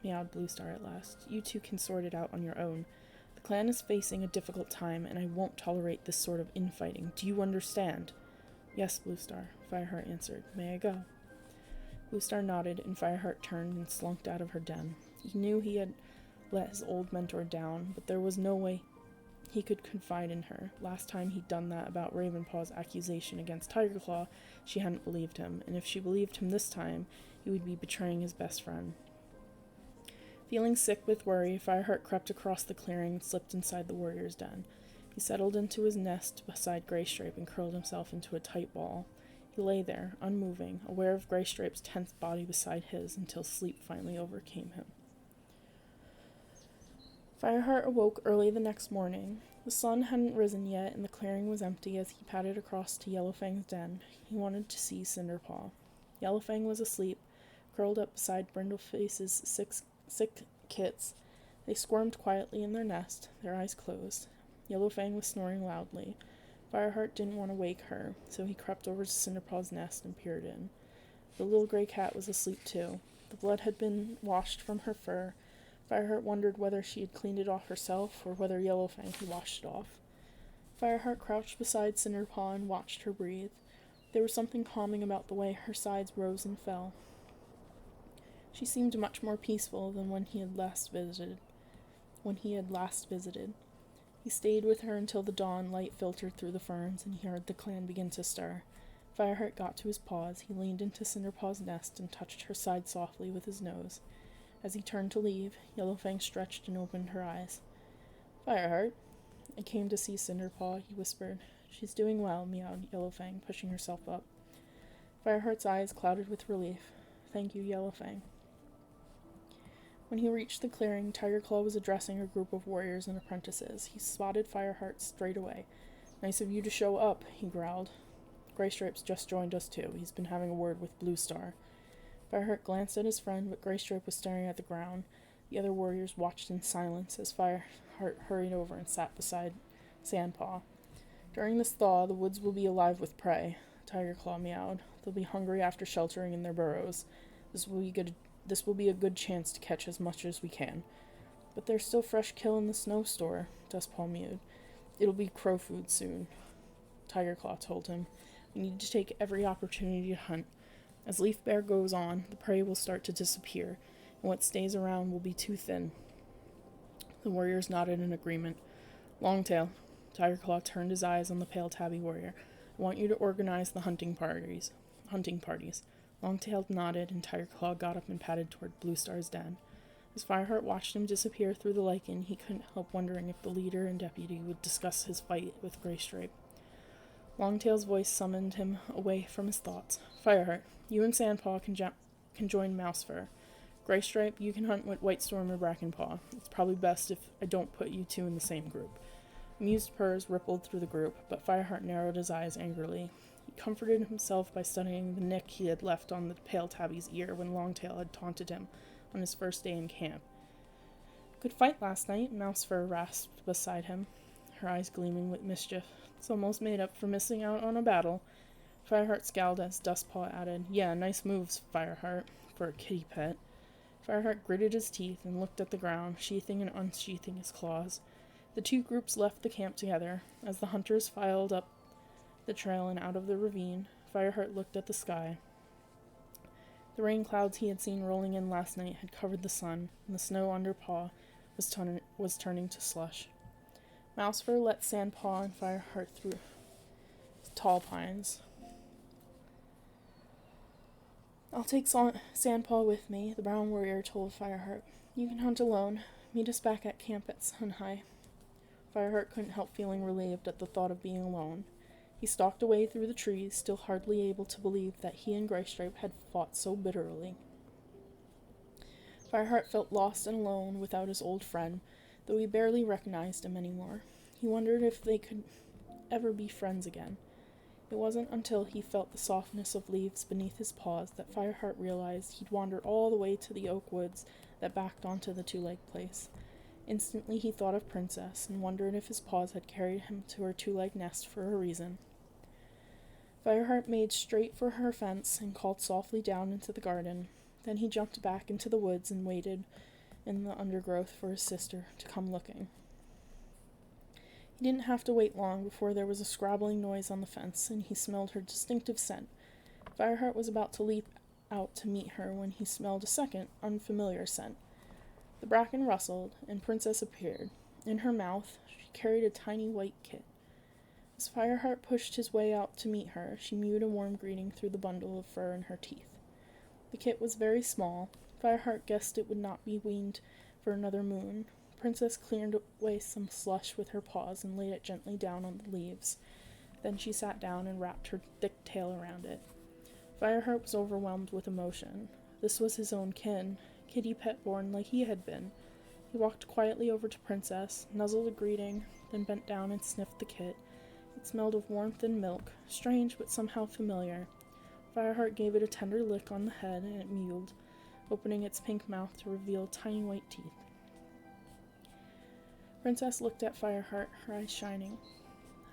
meowed Bluestar at last. "You two can sort it out on your own. The clan is facing a difficult time, and I won't tolerate this sort of infighting. Do you understand?" "Yes, Bluestar," Fireheart answered. "May I go?" Bluestar nodded, and Fireheart turned and slunk out of her den. He knew he had let his old mentor down, but there was no way he could confide in her. Last time he'd done that about Ravenpaw's accusation against Tiger Claw, she hadn't believed him, and if she believed him this time, he would be betraying his best friend. Feeling sick with worry, Fireheart crept across the clearing and slipped inside the warrior's den. He settled into his nest beside Greystripe and curled himself into a tight ball. He lay there, unmoving, aware of Greystripe's tense body beside his, until sleep finally overcame him. Fireheart awoke early the next morning. The sun hadn't risen yet, and the clearing was empty as he padded across to Yellowfang's den. He wanted to see Cinderpaw. Yellowfang was asleep, curled up beside Brindleface's sick kits. They squirmed quietly in their nest, their eyes closed. Yellowfang was snoring loudly. Fireheart didn't want to wake her, so he crept over to Cinderpaw's nest and peered in. The little gray cat was asleep too. The blood had been washed from her fur, Fireheart wondered whether she had cleaned it off herself or whether Yellowfang had washed it off. Fireheart crouched beside Cinderpaw and watched her breathe. There was something calming about the way her sides rose and fell. She seemed much more peaceful than when he had last visited. He stayed with her until the dawn light filtered through the ferns, and he heard the clan begin to stir. Fireheart got to his paws. He leaned into Cinderpaw's nest and touched her side softly with his nose. As he turned to leave, Yellowfang stretched and opened her eyes. "Fireheart, I came to see Cinderpaw," he whispered. "She's doing well," meowed Yellowfang, pushing herself up. Fireheart's eyes clouded with relief. "Thank you, Yellowfang." When he reached the clearing, Tigerclaw was addressing a group of warriors and apprentices. He spotted Fireheart straight away. "Nice of you to show up," he growled. "Graystripe's just joined us too. He's been having a word with Bluestar." Fireheart glanced at his friend, but Graystripe was staring at the ground. The other warriors watched in silence as Fireheart hurried over and sat beside Sandpaw. "During this thaw, the woods will be alive with prey," Tigerclaw meowed. "They'll be hungry after sheltering in their burrows. This will be a good chance to catch as much as we can." "But there's still fresh kill in the snow store," Dustpaw mewed. "It'll be crow food soon," Tigerclaw told him. "We need to take every opportunity to hunt. As Leaf Bear goes on, the prey will start to disappear, and what stays around will be too thin." The warriors nodded in agreement. "Longtail," Tigerclaw turned his eyes on the pale tabby warrior. "I want you to organize the hunting parties. Longtail nodded, and Tigerclaw got up and padded toward Bluestar's den. As Fireheart watched him disappear through the lichen, he couldn't help wondering if the leader and deputy would discuss his fight with Graystripe. Longtail's voice summoned him away from his thoughts. "Fireheart, you and Sandpaw can join Mousefur. Graystripe, you can hunt with Whitestorm or Brackenpaw. It's probably best if I don't put you two in the same group." Amused purrs rippled through the group, but Fireheart narrowed his eyes angrily. He comforted himself by studying the nick he had left on the pale tabby's ear when Longtail had taunted him on his first day in camp. "Good fight last night," Mousefur rasped beside him, her eyes gleaming with mischief. "It's almost made up for missing out on a battle." Fireheart scowled as Dustpaw added, "Yeah, nice moves, Fireheart, for a kitty pet." Fireheart gritted his teeth and looked at the ground, sheathing and unsheathing his claws. The two groups left the camp together. As the hunters filed up the trail and out of the ravine, Fireheart looked at the sky. The rain clouds he had seen rolling in last night had covered the sun, and the snow under Paw was turning to slush. Mousefur let Sandpaw and Fireheart through tall pines. "I'll take Sandpaw with me," the brown warrior told Fireheart. "You can hunt alone. Meet us back at camp at Sunhigh." Fireheart couldn't help feeling relieved at the thought of being alone. He stalked away through the trees, still hardly able to believe that he and Graystripe had fought so bitterly. Fireheart felt lost and alone without his old friend, though he barely recognized him anymore. He wondered if they could ever be friends again. It wasn't until he felt the softness of leaves beneath his paws that Fireheart realized he'd wandered all the way to the oak woods that backed onto the two-leg place. Instantly he thought of Princess and wondered if his paws had carried him to her two-leg nest for a reason. Fireheart made straight for her fence and called softly down into the garden. Then he jumped back into the woods and waited in the undergrowth for his sister to come looking. He didn't have to wait long before there was a scrabbling noise on the fence, and he smelled her distinctive scent. Fireheart was about to leap out to meet her when he smelled a second, unfamiliar scent. The bracken rustled, and Princess appeared. In her mouth, she carried a tiny white kit. As Fireheart pushed his way out to meet her, she mewed a warm greeting through the bundle of fur in her teeth. The kit was very small. Fireheart guessed it would not be weaned for another moon. Princess cleared away some slush with her paws and laid it gently down on the leaves. Then she sat down and wrapped her thick tail around it. Fireheart was overwhelmed with emotion. This was his own kin, kitty pet born like he had been. He walked quietly over to Princess, nuzzled a greeting, then bent down and sniffed the kit. It smelled of warmth and milk, strange but somehow familiar. Fireheart gave it a tender lick on the head, and it mewed, opening its pink mouth to reveal tiny white teeth. Princess looked at Fireheart, her eyes shining.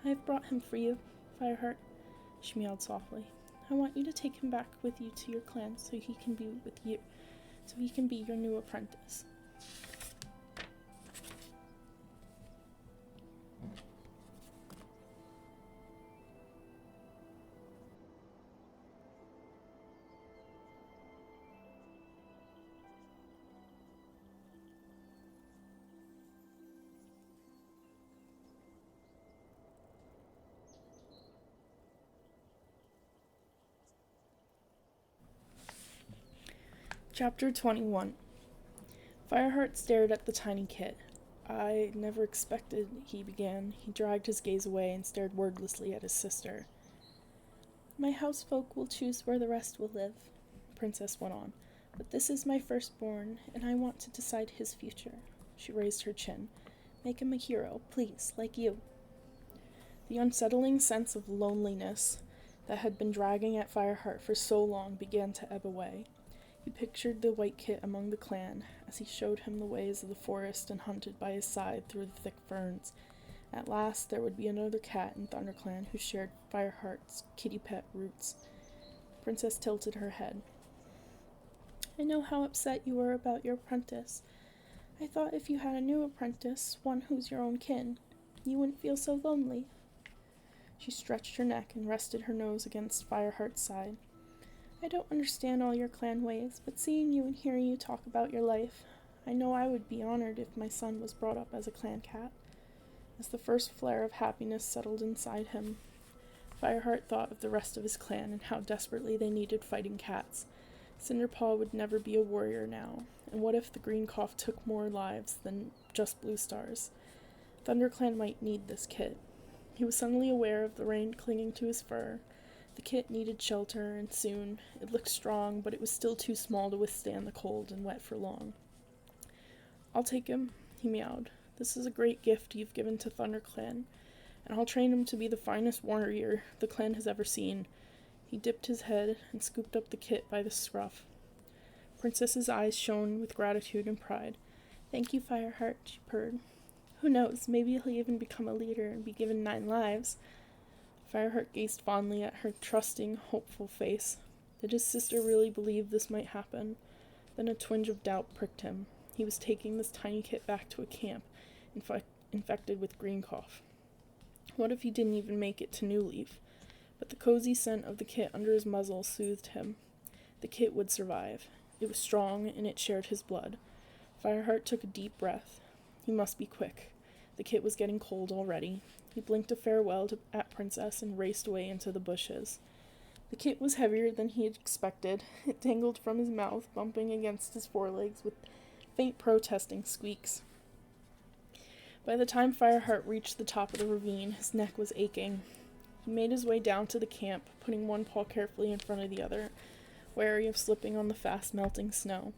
"I have brought him for you, Fireheart," she meowed softly. "I want you to take him back with you to your clan so he can be your new apprentice." Chapter 21. Fireheart stared at the tiny kit. I never expected, he began. He dragged his gaze away and stared wordlessly at his sister. My housefolk will choose where the rest will live, Princess went on. But this is my firstborn, and I want to decide his future. She raised her chin. Make him a hero, please, like you. The unsettling sense of loneliness that had been dragging at Fireheart for so long began to ebb away. He pictured the white kit among the clan as he showed him the ways of the forest and hunted by his side through the thick ferns. At last there would be another cat in ThunderClan who shared Fireheart's kitty pet roots. The princess tilted her head. I know how upset you were about your apprentice. I thought if you had a new apprentice, one who's your own kin, you wouldn't feel so lonely. She stretched her neck and rested her nose against Fireheart's side. I don't understand all your clan ways, but seeing you and hearing you talk about your life, I know I would be honored if my son was brought up as a clan cat. As the first flare of happiness settled inside him, Fireheart thought of the rest of his clan and how desperately they needed fighting cats. Cinderpaw would never be a warrior now, and what if the green cough took more lives than just blue stars? ThunderClan might need this kit. He was suddenly aware of the rain clinging to his fur. The kit needed shelter, and soon. It looked strong, but it was still too small to withstand the cold and wet for long. I'll take him, he meowed. This is a great gift you've given to ThunderClan, and I'll train him to be the finest warrior the clan has ever seen. He dipped his head and scooped up the kit by the scruff. Princess's eyes shone with gratitude and pride. Thank you, Fireheart, she purred. Who knows, maybe he'll even become a leader and be given 9 lives. Fireheart gazed fondly at her trusting, hopeful face. Did his sister really believe this might happen? Then a twinge of doubt pricked him. He was taking this tiny kit back to a camp, infected with green cough. What if he didn't even make it to New Leaf? But the cozy scent of the kit under his muzzle soothed him. The kit would survive. It was strong, and it shared his blood. Fireheart took a deep breath. He must be quick. The kit was getting cold already. He blinked a farewell at Princess and raced away into the bushes. The kit was heavier than he had expected. It dangled from his mouth, bumping against his forelegs with faint protesting squeaks. By the time Fireheart reached the top of the ravine, his neck was aching. He made his way down to the camp, putting one paw carefully in front of the other, wary of slipping on the fast-melting snow.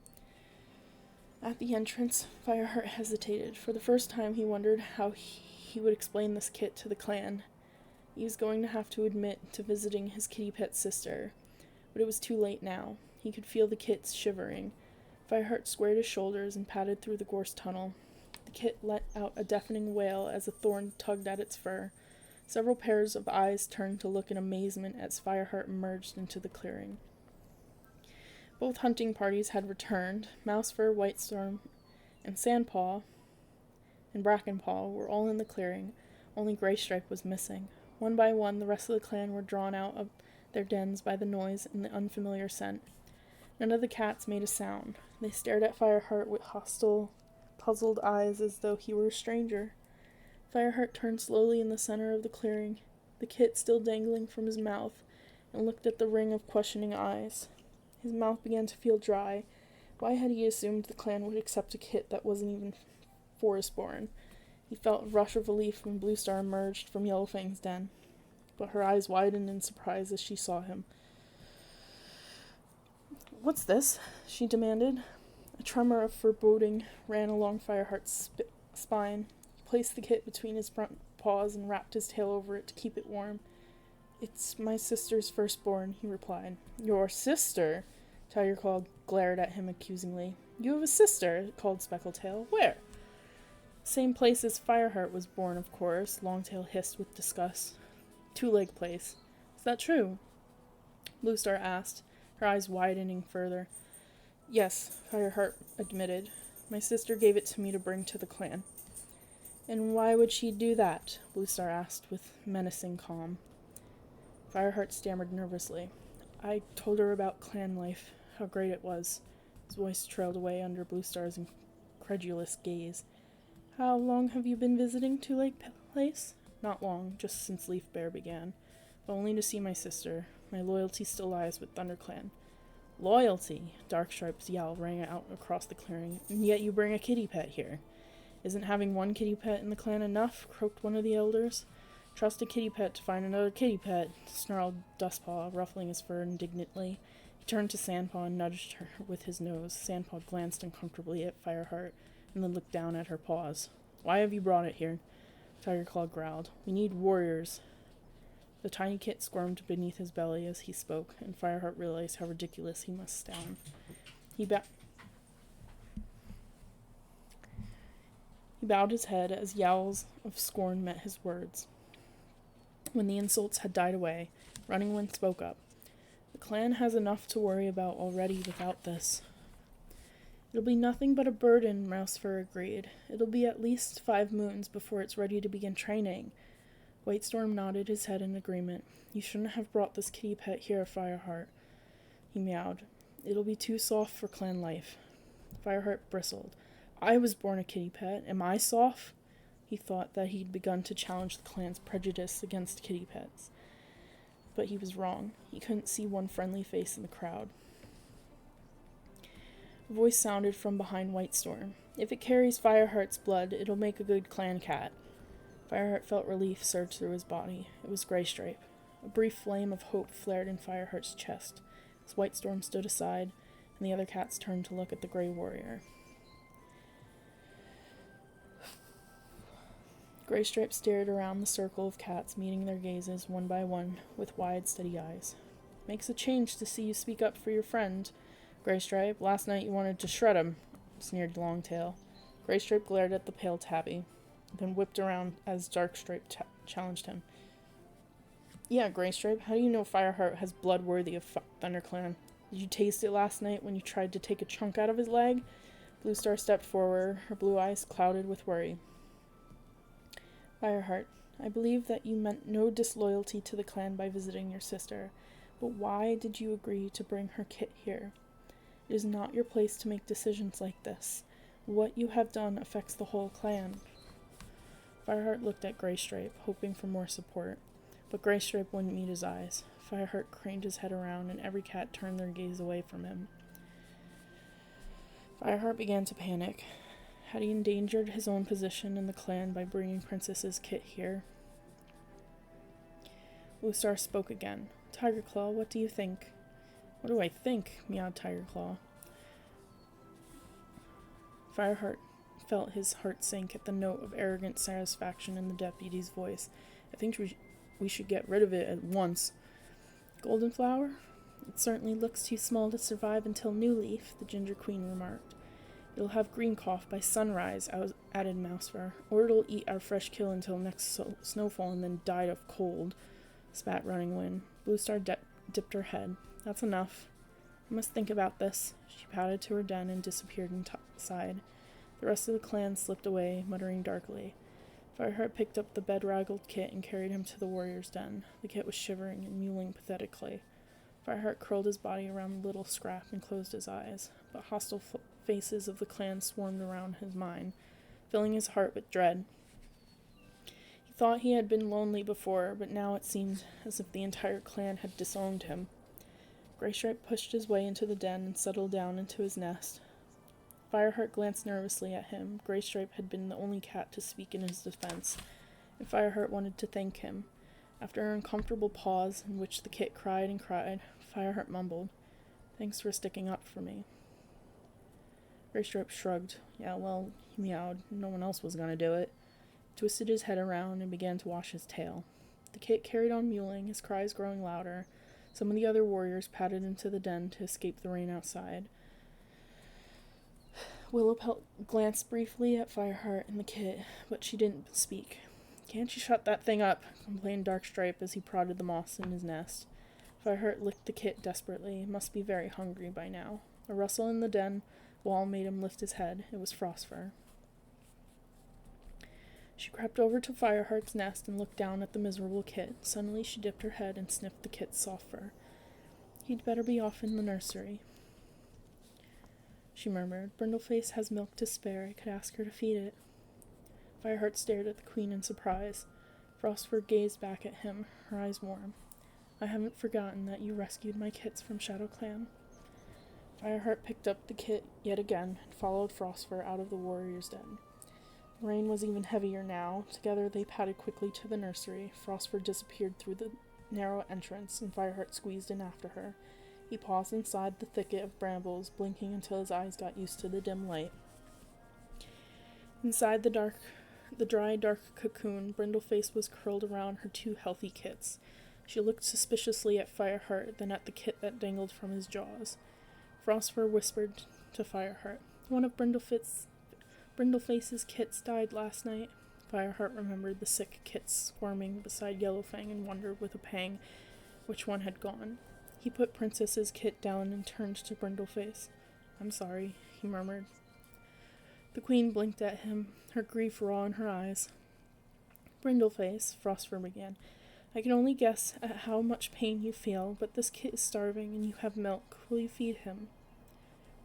At the entrance, Fireheart hesitated. For the first time, he wondered how he would explain this kit to the clan. He was going to have to admit to visiting his kitty pet sister, but it was too late now. He could feel the kit shivering. Fireheart squared his shoulders and padded through the gorse tunnel. The kit let out a deafening wail as a thorn tugged at its fur. Several pairs of eyes turned to look in amazement as Fireheart emerged into the clearing. Both hunting parties had returned. Mousefur, Whitestorm, and Sandpaw and Brackenpaw were all in the clearing. Only Greystripe was missing. One by one, the rest of the clan were drawn out of their dens by the noise and the unfamiliar scent. None of the cats made a sound. They stared at Fireheart with hostile, puzzled eyes as though he were a stranger. Fireheart turned slowly in the center of the clearing, the kit still dangling from his mouth, and looked at the ring of questioning eyes. His mouth began to feel dry. Why had he assumed the clan would accept a kit that wasn't even forest-born? He felt a rush of relief when Bluestar emerged from Yellowfang's den, but her eyes widened in surprise as she saw him. "What's this?" she demanded. A tremor of foreboding ran along Fireheart's spine. He placed the kit between his front paws and wrapped his tail over it to keep it warm. "It's my sister's firstborn," he replied. "Your sister?" Tigerclaw glared at him accusingly. "You have a sister?" called Speckletail. "Where?" "Same place as Fireheart was born, of course," Longtail hissed with disgust. "Two-Leg Place. Is that true?" Bluestar asked, her eyes widening further. "Yes," Fireheart admitted. "My sister gave it to me to bring to the clan." "And why would she do that?" Bluestar asked with menacing calm. Fireheart stammered nervously. "I told her about clan life, how great it was." His voice trailed away under Bluestar's incredulous gaze. "How long have you been visiting Two-Leg Place?" "Not long, just since Leaf Bear began. But only to see my sister. My loyalty still lies with ThunderClan." Loyalty! Darkstripe's yell rang out across the clearing. And yet you bring a kitty pet here. Isn't having one kitty pet in the clan enough? Croaked one of the elders. Trust a kitty pet to find another kitty pet, snarled Dustpaw, ruffling his fur indignantly. He turned to Sandpaw and nudged her with his nose. Sandpaw glanced uncomfortably at Fireheart and then looked down at her paws. Why have you brought it here? Tigerclaw growled. We need warriors. The tiny kit squirmed beneath his belly as he spoke, and Fireheart realized how ridiculous he must sound. He bowed his head as yowls of scorn met his words. When the insults had died away, Running Wind spoke up. The clan has enough to worry about already without this. It'll be nothing but a burden, Mousefur agreed. It'll be at least 5 moons before it's ready to begin training. Whitestorm nodded his head in agreement. You shouldn't have brought this kitty pet here, Fireheart, he meowed. It'll be too soft for clan life. Fireheart bristled. I was born a kitty pet. Am I soft? He thought that he'd begun to challenge the clan's prejudice against kitty pets. But he was wrong. He couldn't see one friendly face in the crowd. A voice sounded from behind Whitestorm. If it carries Fireheart's blood, it'll make a good clan cat. Fireheart felt relief surge through his body. It was Greystripe. A brief flame of hope flared in Fireheart's chest as Whitestorm stood aside, and the other cats turned to look at the Grey Warrior. Greystripe stared around the circle of cats, meeting their gazes one by one with wide, steady eyes. Makes a change to see you speak up for your friend, Greystripe. Last night you wanted to shred him, sneered Longtail. Greystripe glared at the pale tabby, then whipped around as Darkstripe challenged him. Yeah, Greystripe, how do you know Fireheart has blood worthy of ThunderClan? Did you taste it last night when you tried to take a chunk out of his leg? Bluestar stepped forward, her blue eyes clouded with worry. Fireheart, I believe that you meant no disloyalty to the clan by visiting your sister, but why did you agree to bring her kit here? It is not your place to make decisions like this. What you have done affects the whole clan. Fireheart looked at Greystripe, hoping for more support, but Greystripe wouldn't meet his eyes. Fireheart craned his head around, and every cat turned their gaze away from him. Fireheart began to panic. Had he endangered his own position in the clan by bringing Princess's kit here? Bluestar spoke again. Tigerclaw, what do you think? What do I think? Meowed Tigerclaw. Fireheart felt his heart sink at the note of arrogant satisfaction in the deputy's voice. I think we should get rid of it at once. Golden Flower? It certainly looks too small to survive until New Leaf, the Ginger Queen remarked. It'll have green cough by sunrise, added Mousefur, or it'll eat our fresh kill until next snowfall and then die of cold, spat Running Wind. Bluestar dipped her head. That's enough. I must think about this. She padded to her den and disappeared inside. The rest of the clan slipped away, muttering darkly. Fireheart picked up the bedraggled kit and carried him to the warrior's den. The kit was shivering and mewling pathetically. Fireheart curled his body around the little scrap and closed his eyes, but hostile faces of the clan swarmed around his mind, filling his heart with dread. He thought he had been lonely before, but now it seemed as if the entire clan had disowned him. Greystripe pushed his way into the den and settled down into his nest. Fireheart glanced nervously at him. Greystripe had been the only cat to speak in his defense, and Fireheart wanted to thank him. After an uncomfortable pause, in which the kit cried and cried, Fireheart mumbled, "Thanks for sticking up for me." Greystripe shrugged. Yeah, well, he meowed. No one else was going to do it. He twisted his head around and began to wash his tail. The kit carried on mewling, his cries growing louder. Some of the other warriors padded into the den to escape the rain outside. Willowpelt glanced briefly at Fireheart and the kit, but she didn't speak. "Can't you shut that thing up?" complained Darkstripe as he prodded the moths in his nest. Fireheart licked the kit desperately. He must be very hungry by now. A rustle in the den wall made him lift his head. It was Frostfur. She crept over to Fireheart's nest and looked down at the miserable kit. Suddenly she dipped her head and sniffed the kit's soft fur. "He'd better be off in the nursery," she murmured. "Brindleface has milk to spare. I could ask her to feed it." Fireheart stared at the queen in surprise. Frostfur gazed back at him, her eyes warm. "I haven't forgotten that you rescued my kits from Shadow Clan." Fireheart picked up the kit yet again and followed Frostfur out of the warrior's den. The rain was even heavier now. Together they padded quickly to the nursery. Frostfur disappeared through the narrow entrance, and Fireheart squeezed in after her. He paused inside the thicket of brambles, blinking until his eyes got used to the dim light. Inside the dry, dark cocoon, Brindleface was curled around her two healthy kits. She looked suspiciously at Fireheart, then at the kit that dangled from his jaws. Frostfur whispered to Fireheart, "One of Brindleface's kits died last night." Fireheart remembered the sick kits squirming beside Yellowfang and wondered with a pang which one had gone. He put Princess's kit down and turned to Brindleface. "I'm sorry," he murmured. The queen blinked at him, her grief raw in her eyes. "Brindleface," Frostfur began, "I can only guess at how much pain you feel, but this kit is starving and you have milk. Will you feed him?"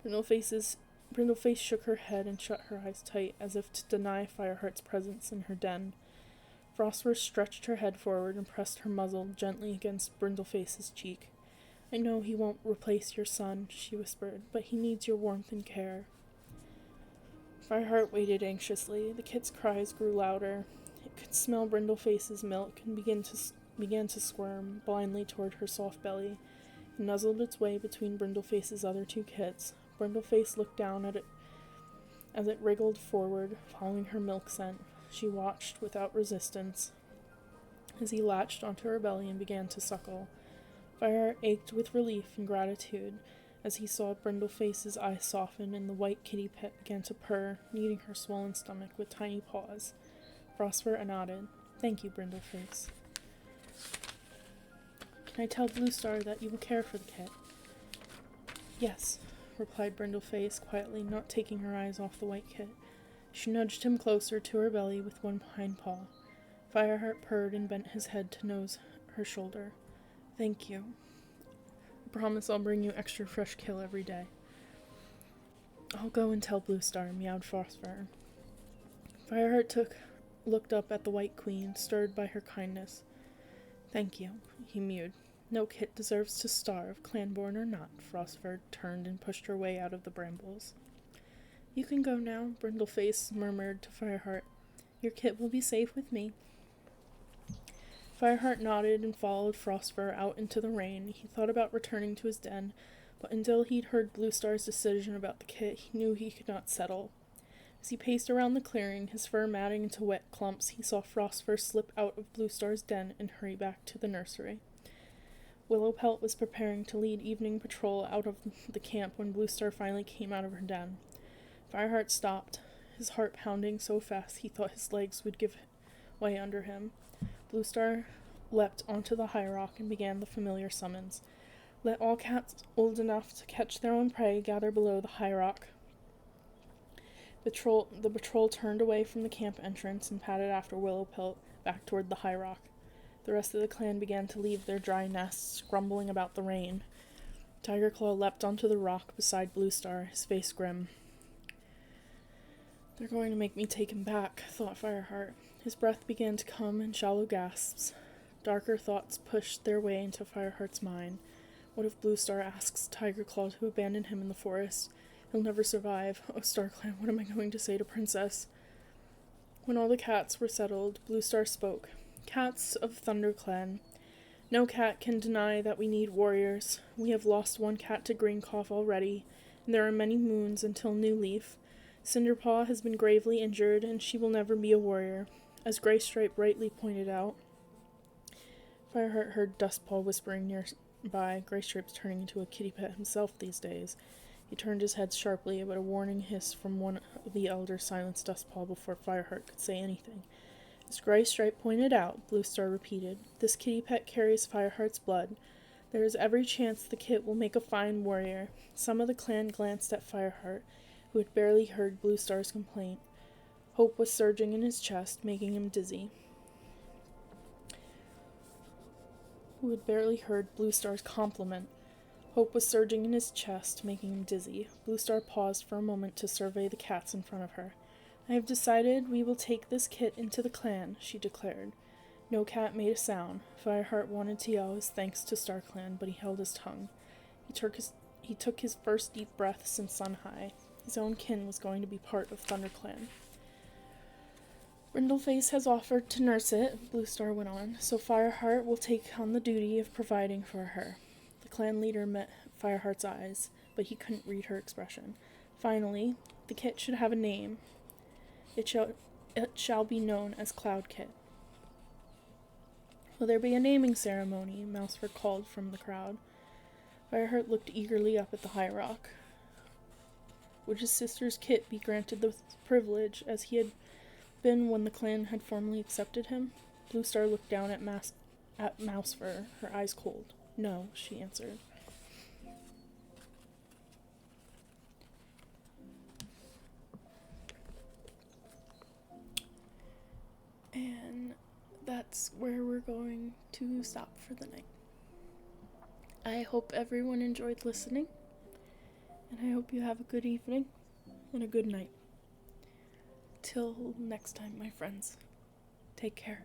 Brindleface shook her head and shut her eyes tight, as if to deny Fireheart's presence in her den. Frostfur stretched her head forward and pressed her muzzle gently against Brindleface's cheek. "I know he won't replace your son," she whispered, "but he needs your warmth and care." Fireheart waited anxiously. The kit's cries grew louder. It could smell Brindleface's milk and began to squirm blindly toward her soft belly. It nuzzled its way between Brindleface's other two kits. Brindleface looked down at it as it wriggled forward, following her milk scent. She watched without resistance as he latched onto her belly and began to suckle. Fireheart ached with relief and gratitude as he saw Brindleface's eyes soften and the white kitty pet began to purr, kneading her swollen stomach with tiny paws. Frostfur nodded. "Thank you, Brindleface." "Can I tell Bluestar that you will care for the kit?" "Yes," replied Brindleface quietly, not taking her eyes off the white kit. She nudged him closer to her belly with one hind paw. Fireheart purred and bent his head to nose her shoulder. "Thank you. I promise I'll bring you extra fresh kill every day." "I'll go and tell Bluestar," meowed Frostfur. Fireheart looked up at the White Queen, stirred by her kindness. "Thank you," he mewed. "No kit deserves to starve, clanborn or not." Frostfur turned and pushed her way out of the brambles. "You can go now," Brindleface murmured to Fireheart. "Your kit will be safe with me." Fireheart nodded and followed Frostfur out into the rain. He thought about returning to his den, but until he'd heard Bluestar's decision about the kit, he knew he could not settle. As he paced around the clearing, his fur matting into wet clumps, he saw Frostfur slip out of Bluestar's den and hurry back to the nursery. Willowpelt was preparing to lead evening patrol out of the camp when Bluestar finally came out of her den. Fireheart stopped, his heart pounding so fast he thought his legs would give way under him. Bluestar leapt onto the high rock and began the familiar summons. "Let all cats old enough to catch their own prey gather below the high rock." The patrol turned away from the camp entrance and padded after Willowpelt back toward the high rock. The rest of the clan began to leave their dry nests, grumbling about the rain. Tigerclaw leapt onto the rock beside Bluestar, his face grim. "They're going to make me take him back," thought Fireheart. His breath began to come in shallow gasps. Darker thoughts pushed their way into Fireheart's mind. What if Bluestar asks Tigerclaw to abandon him in the forest? He'll never survive. Oh, StarClan, what am I going to say to Princess? When all the cats were settled, Bluestar spoke. "Cats of ThunderClan, no cat can deny that we need warriors. We have lost one cat to Greencough already, and there are many moons until New Leaf. Cinderpaw has been gravely injured, and she will never be a warrior, as Greystripe rightly pointed out." Fireheart heard Dustpaw whispering nearby. Greystripe's turning into a kitty pet himself these days. He turned his head sharply, but a warning hiss from one of the elders silenced Dustpaw before Fireheart could say anything. "As Greystripe pointed out," Bluestar repeated, "this kitty pet carries Fireheart's blood. There is every chance the kit will make a fine warrior." Some of the clan glanced at Fireheart, who had barely heard Bluestar's complaint. Hope was surging in his chest, making him dizzy. Who had barely heard Bluestar's compliment. Hope was surging in his chest, making him dizzy. Bluestar paused for a moment to survey the cats in front of her. "I have decided we will take this kit into the clan," she declared. No cat made a sound. Fireheart wanted to yell his thanks to StarClan, but he held his tongue. he took his first deep breath since Sun High. His own kin was going to be part of ThunderClan. Brindleface has offered to nurse it, Bluestar went on, so Fireheart will take on the duty of providing for her. The clan leader met Fireheart's eyes, but he couldn't read her expression. Finally, the kit should have a name. It shall be known as Cloud Kit. Will there be a naming ceremony? Mousefur called from the crowd. Fireheart looked eagerly up at the high rock. Would his sister's kit be granted the privilege as he had been when the clan had formally accepted him? Bluestar looked down at Mousefur, her eyes cold. No, she answered. And that's where we're going to stop for the night. I hope everyone enjoyed listening, and I hope you have a good evening and a good night. Till next time, my friends. Take care.